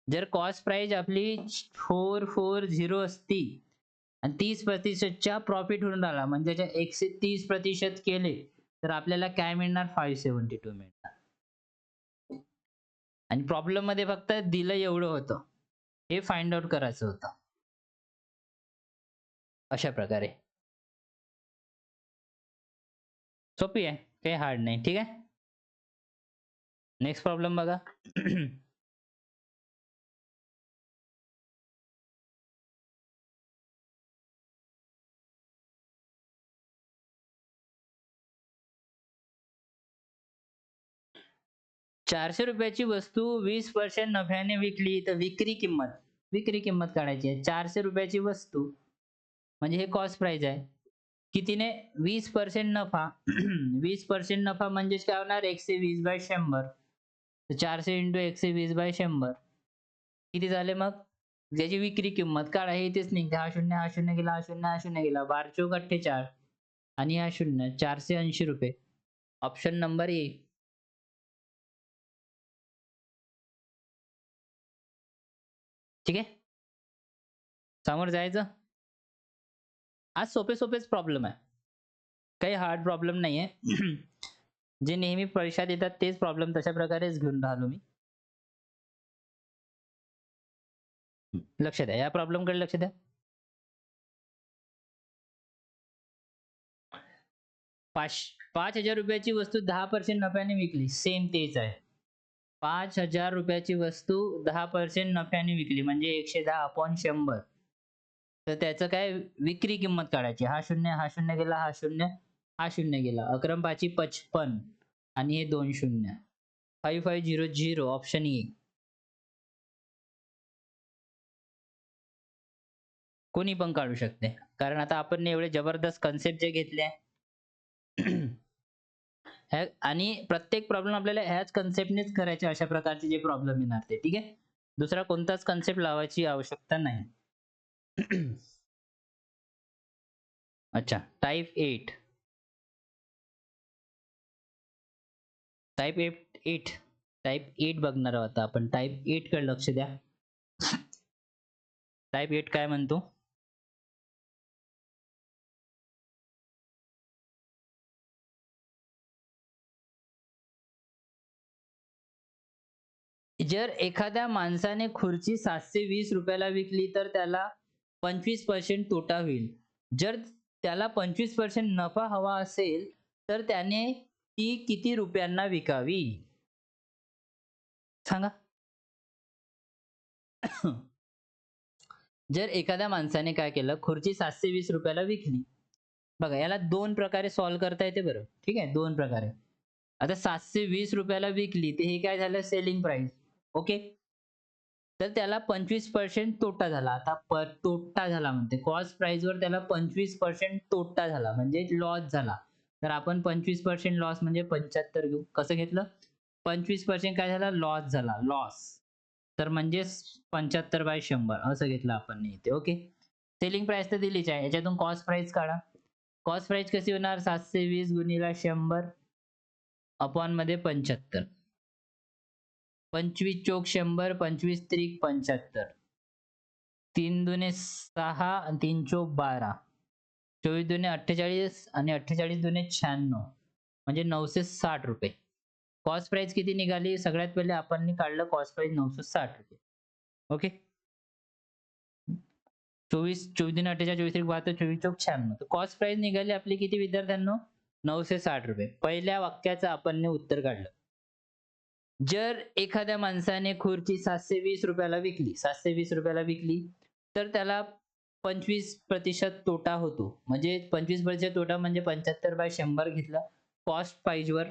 जर कॉस्ट प्राइस आपली 440 असती आणि 30% प्रॉफिट होऊन राहिला म्हणजे त्याच्या 130% केले तर आपल्याला काय मिळणार? 572 मिळणार. आणि प्रॉब्लेम मध्ये फक्त दिलं एवढं होतं. हे फाइंड आउट करायचं होतं. अशा प्रकारे. सोपी आहे. काही हार्ड नाही. ठीक आहे. नेक्स्ट प्रॉब्लेम बघा. 400 रुपयाची वस्तू 20% नफ्याने विकली तर विक्री किंमत काढायची आहे. 400 रुपयाची वस्तू म्हणजे हे कॉस्ट प्राइस आहे. कितीने? 20% नफा. 20% नफा म्हणजेच काय होणार? 120/100. तर 400 × 120/100 किती झाले मग? ज्याची विक्री किंमत काढा. हे इथेच निघते. हा शून्य, हा शून्य गेला, हा शून्य, हा शून्य गेला. 12 चौक 48 आणि हा शून्य. 480 रुपये. Option number A. ठीक आहे. समोर जायचं. आज सोपेच प्रॉब्लेम आहे. काही हार्ड प्रॉब्लेम नाहीये. जे नेहमी परीक्षात येतात तेच प्रॉब्लेम तशा प्रकारेच घेऊन राहिलो मी. लक्ष द्या. या प्रॉब्लेम कडे लक्ष द्या. 5,000 रुपयाची वस्तू 10% नफ्याने विकली. सेम तेच आहे. 5,000 रुपयाची वस्तू 10% नफ्याने विकली म्हणजे 110/100. तर त्याचं काय? विक्री किंमत काढायची. हा शून्य, हा शून्य गेला, हा शून्य, हा शून्य गेला. 11×5 = 55 आणि हे 2 शून्य. 5500 ऑप्शन ए. कोणी पण काढू शकते. कारण आता आपण एवढे जबरदस्त कन्सेप्ट जे घेतले आणि प्रत्येक प्रॉब्लेम आपल्याला ह्याच कन्सेप्टनेच करायचे अशा प्रकारचे जे प्रॉब्लेम येणार ते. ठीक आहे. दुसरा कोणताच कन्सेप्ट लावायची आवश्यकता नाही. अच्छा. टाइप 8. टाइप 8 बघणार आहोत आता आपण. टाइप 8 कडे लक्ष द्या. टाइप 8 काय म्हणतो? जर एखाद्या माणसाने खुर्ची 720 रुपयाला विकली तर त्याला 25% तोटा होईल. जर त्याला 25% नफा हवा असेल तर त्याने ती किती रुपयांना विकावी? सांगा. जर एखाद्या माणसाने काय केलं? खुर्ची 720 रुपयाला विकली. बघा याला 2 प्रकारे सॉल्व्ह करता येते बरं. ठीक आहे. 2 प्रकारे. आता 720 रुपयाला विकली तर हे काय झालं? Selling price. ओके. तर त्याला 25% तोटा झाला. आता तोटा झाला म्हणते. कॉस्ट प्राइसवर त्याला 25% तोटा झाला म्हणजे लॉस झाला. तर आपण 25% लॉस म्हणजे 75 घेऊ. कसं घेतलं? 25% काय झाला? लॉस झाला. लॉस. तर म्हणजे 75/100 असं घेतलं आपण इथे. ओके. सेलिंग प्राइस तर दिलीच आहे. याच्यातून कॉस्ट प्राइस काढा. कॉस्ट प्राइस कशी होणार? 720 गुणिले 100 अपॉन मध्ये 75. 25 चोक 100, 25 त्रिक 75. 3 दुने 6 आणि 3 चोक 12. 24 दुने 48 आणि 48 दुने 96. म्हणजे 960 रुपये. कॉस्ट प्राइस किती निघाली? सगळ्यात पहिले आपण काढलं कॉस्ट प्राइस 960 रुपये. ओके. 24 दुने 48, 24 त्रिक 72, 24 चोक 96. तर कॉस्ट प्राइस निघाली आपली किती विद्यार्थ्यांनो? 960 रुपये. पहिल्या वाक्याचं आपण उत्तर काढलं. जर एखाद्या माणसाने खुर्ची 720 रुपयाला विकली, 720 रुपयाला विकली, तर त्याला 25% तोटा होतो. म्हणजे 25% तोटा म्हणजे 75/100 घेतला कॉस्ट प्राइसवर.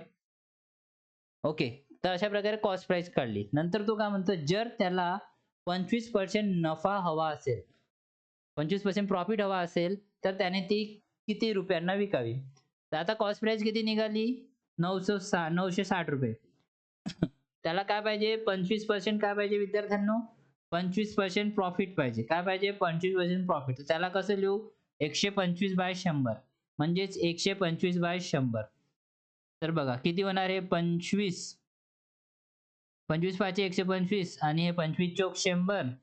ओके. तर अशा प्रकारे कॉस्ट प्राइस काढली. नंतर तो काय म्हणतो, जर त्याला 25% नफा हवा असेल, 25% प्रॉफिट हवा असेल, तर त्याने ती किती रुपयांना विकावी? तर आता कॉस्ट प्राइस किती निघाली? 960 रुपये. त्याला काय पाहिजे? 25% काय पाहिजे विद्यार्थ्यांनो? 25% प्रॉफिट पाहिजे. काय पाहिजे? 25% प्रॉफिट. तर त्याला कसं लिहू? 125/100 म्हणजेच 125/100. तर बघा किती होणार आहे? 25. 25 पाचे 125 आणि हे 25 चोक 100.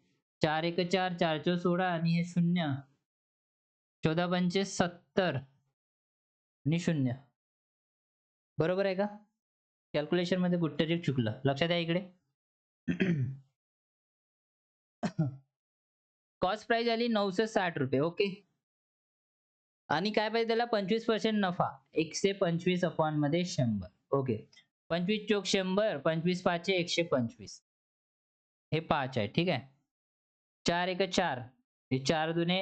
4 एक 4, 4 चोक 16 आणि हे 0. 14 पंचे 70 आणि 0. बरोबर आहे का? कॅल्क्युलेशन मध्ये कुठतरी चुकलं. लक्षात आहे इकडे? कॉस्ट प्राइस आली 960 रुपये. ओके. आणि काय पाहिजे त्याला? 25% नफा. 125 अपॉन मध्ये 100. ओके. 25 चोक 100, 25 पाचे 125. हे 5 आहे. ठीक आहे. 4 एक 4. हे 4 दुने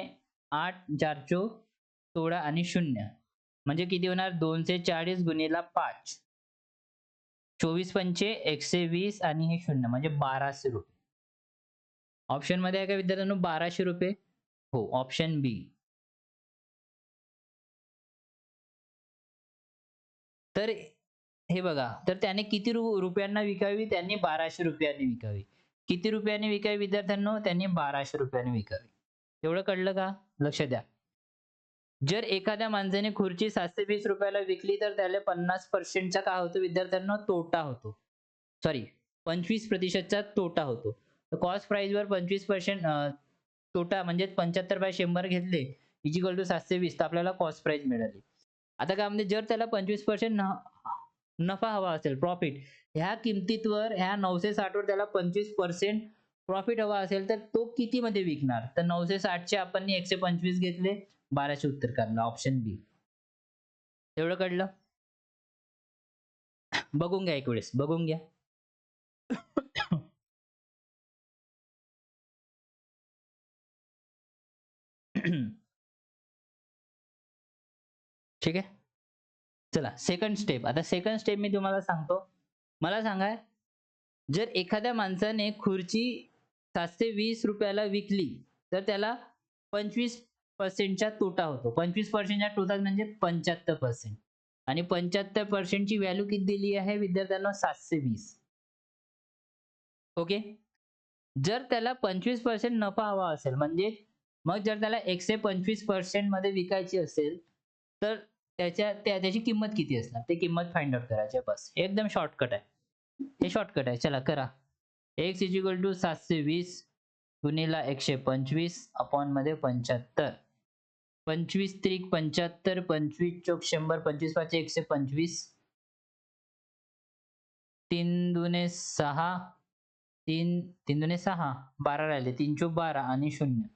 8, 4 चोक 16 आणि 0. म्हणजे किती होणार? 240 गुणिले 5. 24 पंचे 120 आणि हे 0 म्हणजे 1200 रुपये. ऑप्शन मध्ये आहे का विद्यार्थ्यांनो 1200 रुपये? हो, ऑप्शन बी. तर हे बघा, तर त्याने किती रुपयांना विकावी? त्यांनी 1200 रुपयांनी विकावी. किती रुपयांनी विकावी विद्यार्थ्यांनो? त्यांनी 1200 रुपयांनी विकावी. एवढं कळलं का? लक्ष द्या. जर एखाद्या माणसाने खुर्ची 720 रुपयाला विकली, तर त्याला 50% चा काय होतो विद्यार्थ्यांनो? तोटा होतो. सॉरी, 25% तोटा होतो. तर कॉस्ट प्राइसवर 25% तोटा म्हणजे 75/100 घेतले इक्वल टू 720, तर आपल्याला कॉस्ट प्राइस मिळाली. आता काय म्हणजे जर त्याला 25% नफा हवा असेल, प्रॉफिट, ह्या किमतीवर, ह्या 960 वर त्याला 25% प्रॉफिट हवा असेल, तर तो कितीमध्ये विकणार? तर 960 चे आपण 125 घेतले, 1200 उत्तर काढलं. ऑप्शन बी. एवढं कळलं? बघून घ्या एक वेळेस, बघून घ्या. ठीक आहे. चला सेकंड स्टेप. आता सेकंड स्टेप मी तुम्हाला सांगतो. मला सांगा, जर एखाद्या माणसाने खुर्ची 720 रुपयाला विकली, तर त्याला 25% चा तोटा होतो. 25% चा तोटा म्हणजे 75%. आणि 75% ची व्हॅल्यू किती दिली आहे विद्यार्थ्यांना? 720. ओके. जर त्याला 25% नफा हवा असेल, म्हणजे मग जर त्याला 125% मध्ये विकायची असेल, तर त्याची किंमत किती असणार? ते किंमत फाइंड आउट करायची आहे बस. एकदम शॉर्टकट आहे. हे शॉर्टकट आहे. चला करा. x इक्वल टू 720 गुणिले 125 अपॉन मध्ये 75. 25 त्रिक 75, 25 चोक 100, 25 पाचे 125. 3 दुने 6, 3 दुने 6, 12 राहिले. 3 चोक 12 आणि 0.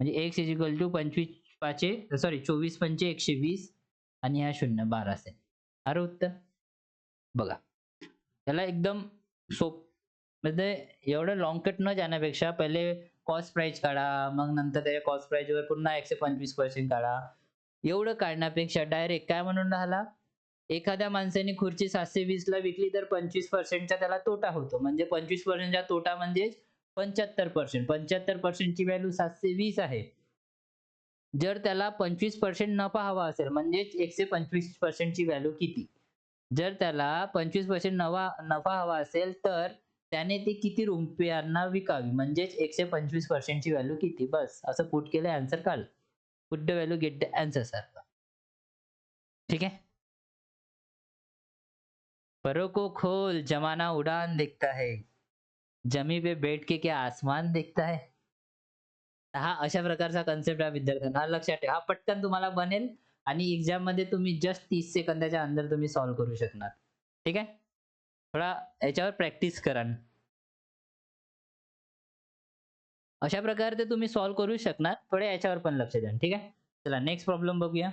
म्हणजे x इक्वल टू 25 पाचे सॉरी 24 पंचे 120 आणि हा 0 12 असेल. अरे उत्तर बघा. त्याला एकदम म्हणजे एवढं लॉंग कट न जाण्यापेक्षा पहिले कॉस्ट प्राइस काढा, मग नंतर त्याच्या कॉस्ट प्राइसवर पुन्हा 125% काढा. एवढं काढण्यापेक्षा डायरेक्ट काय म्हणून राहिला, एखाद्या माणसाने खुर्ची 720 ला विकली, तर 25% चा त्याला तोटा होतो. म्हणजे 25% चा तोटा म्हणजे 75%. 75% ची व्हॅल्यू 720 आहे. जर त्याला 25% नफा हवा असेल, म्हणजेच 125% ची व्हॅल्यू किती? जर त्याला 25% नफा हवा असेल, तर त्याने ती किती रुपयांना विकावी? म्हणजेच 125% ची व्हॅल्यू किती? बस असं पुट केलं, आन्सर काढलं. Put the value, get the answer सारखं. ठीक आहे. परों को खोल जमाना उड़ान देखता है, जमी पे बैठ के क्या आसमान देखता है. हा अशा प्रकारचा कन्सेप्ट आहे विद्यार्थ्यांना. हा लक्षात ठेवा. हा पटकन तुम्हाला बनेल आणि एक्झाममध्ये तुम्ही जस्ट 30 सेकंदाच्या अंदर तुम्ही सॉल्व्ह करू शकणार. ठीक आहे? थोडा याच्यावर प्रॅक्टिस करा. अशा प्रकारे ते तुम्ही सॉल्व्ह करू शकणार. थोड्या याच्यावर पण लक्ष द्या. ठीक आहे? चला नेक्स्ट प्रॉब्लेम बघूया.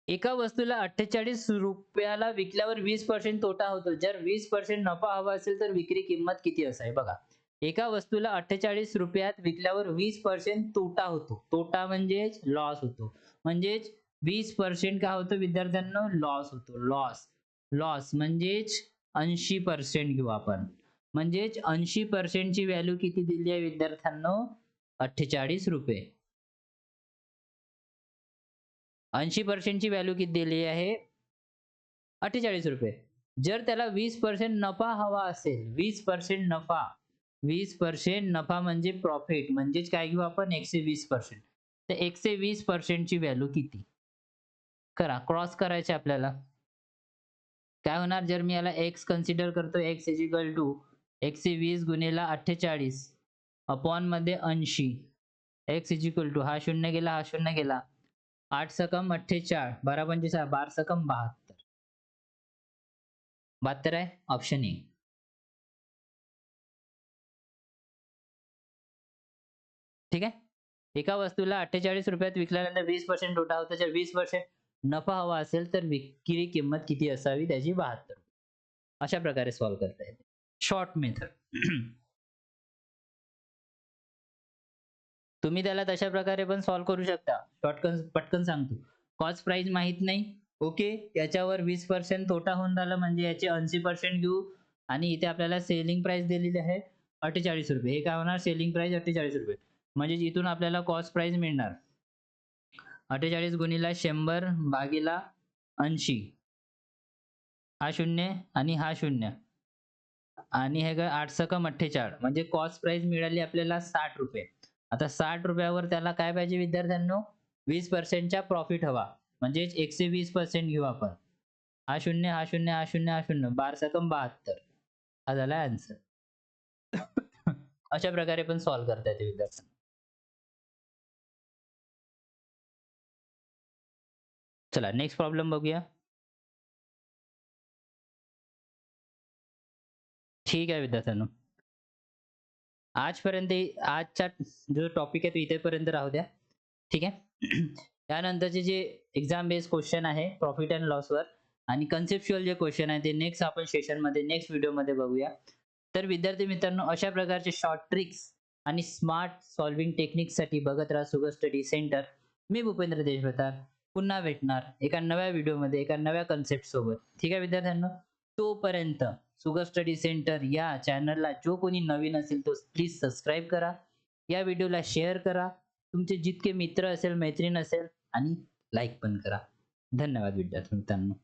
एका वस्तूला 48 रुपयाला विकल्यावर 20% तोटा होतो. जर 20% नफा हवा असेल तर विक्री किंमत किती असावी? बघा. एका वस्तूला 48 रुपयात विकल्यावर 20% तोटा होतो. तोटा म्हणजेच लॉस होतो. म्हणजेच 20% काय होतं विद्यार्थ्यांनो? लॉस होतो. लॉस. लॉस म्हणजेच 80% घेऊ आपण. म्हणजेच 80% ची व्हॅल्यू किती दिली आहे विद्यार्थ्यांनो? 48 रुपये. 80% ची व्हॅल्यू किती दिली आहे? 48 रुपये. जर त्याला 20% नफा हवा असेल, 20% नफा, 20% नफा म्हणजे प्रॉफिट म्हणजेच काय घेऊ आपण 120%. तर 120% ची व्हॅल्यू किती? करा, क्रॉस करायचे आपल्याला. काय होणार जर मी याला x कन्सिडर करतो x इज इक्वल टू 120 गुणिले 48 अपॉन मध्ये 80 x इज इक्वल टू हा शून्य गेला हा शून्य गेला 8 सकम 48 12 पंचवीस 12 सकम 72. 72 आहे ऑप्शन ए. ठीक आहे. एका वस्तूला 48 रुपयात विकल्यानंतर 20% तोटा होतो. जर 20% नफा हवा असेल तर विक्री किंमत किती असावी? त्याची 72. अशा प्रकारे सॉल्व्ह करता येते. Short method. तुम्ही त्याला तशा प्रकारे पण सॉल्व्ह करू शकता. पटकन सांगतो. कॉस्ट प्राइस माहित नाही. ओके. याच्यावर 20% तोटा होऊन राहिला म्हणजे याचे 80% घेऊ आणि इथे आपल्याला सेलिंग प्राइस दिलेली आहे 48 रुपये. हे काय होणार? सेलिंग प्राइस 48 रुपये. म्हणजे इथून आपल्याला कॉस्ट प्राइस मिळणार 48 गुणिले 100 भागीला 80. हा 0 आणि हा 0. आणि हे काय 8 सकम 48 म्हणजे कॉस्ट प्राइस मिळाली आपल्याला 60 रुपये. आता 60 रुपयावर त्याला काय पाहिजे विद्यार्थ्यांनो? 20% चा प्रॉफिट हवा. म्हणजेच 120% घेऊ आपण. हा 0, हा 0, हा 0, हा 0. 12 सकम 72. हा झाला आन्सर. अशा प्रकारे पण सॉल्व्ह करता येते विद्यार्थ्यांनो. चला नेक्स्ट प्रॉब्लेम बघूया. ठीक आहे विद्यार्थ्यांनो. आजपर्यंत आजचा जो टॉपिक आहे तो इथेपर्यंत राहू द्या. ठीक आहे. त्यानंतरचे जे एक्झाम बेस्ड क्वेश्चन आहे प्रॉफिट अँड लॉसवर आणि कन्सेप्च्युअल जे क्वेश्चन आहे ते नेक्स्ट आपण सेशनमध्ये नेक्स्ट व्हिडिओमध्ये बघूया. तर विद्यार्थी मित्रांनो अशा प्रकारचे शॉर्ट ट्रिक्स आणि स्मार्ट सॉल्व्हिंग टेक्निक्ससाठी बघत राहा सुगर स्टडी सेंटर. मी भूपेंद्र देशभ्रतार पुन्हा भेटणार एका नव्या व्हिडिओमध्ये एका नव्या कन्सेप्ट सोबत. ठीक आहे विद्यार्थ्यांनो. तोपर्यंत सुगर स्टडी सेंटर या चॅनलला जो कोणी नवीन असेल तो प्लीज सबस्क्राईब करा. या व्हिडिओला शेअर करा. तुमचे जितके मित्र असेल मैत्रीण असेल आणि लाईक पण करा. धन्यवाद विद्यार्थी मित्रांनो.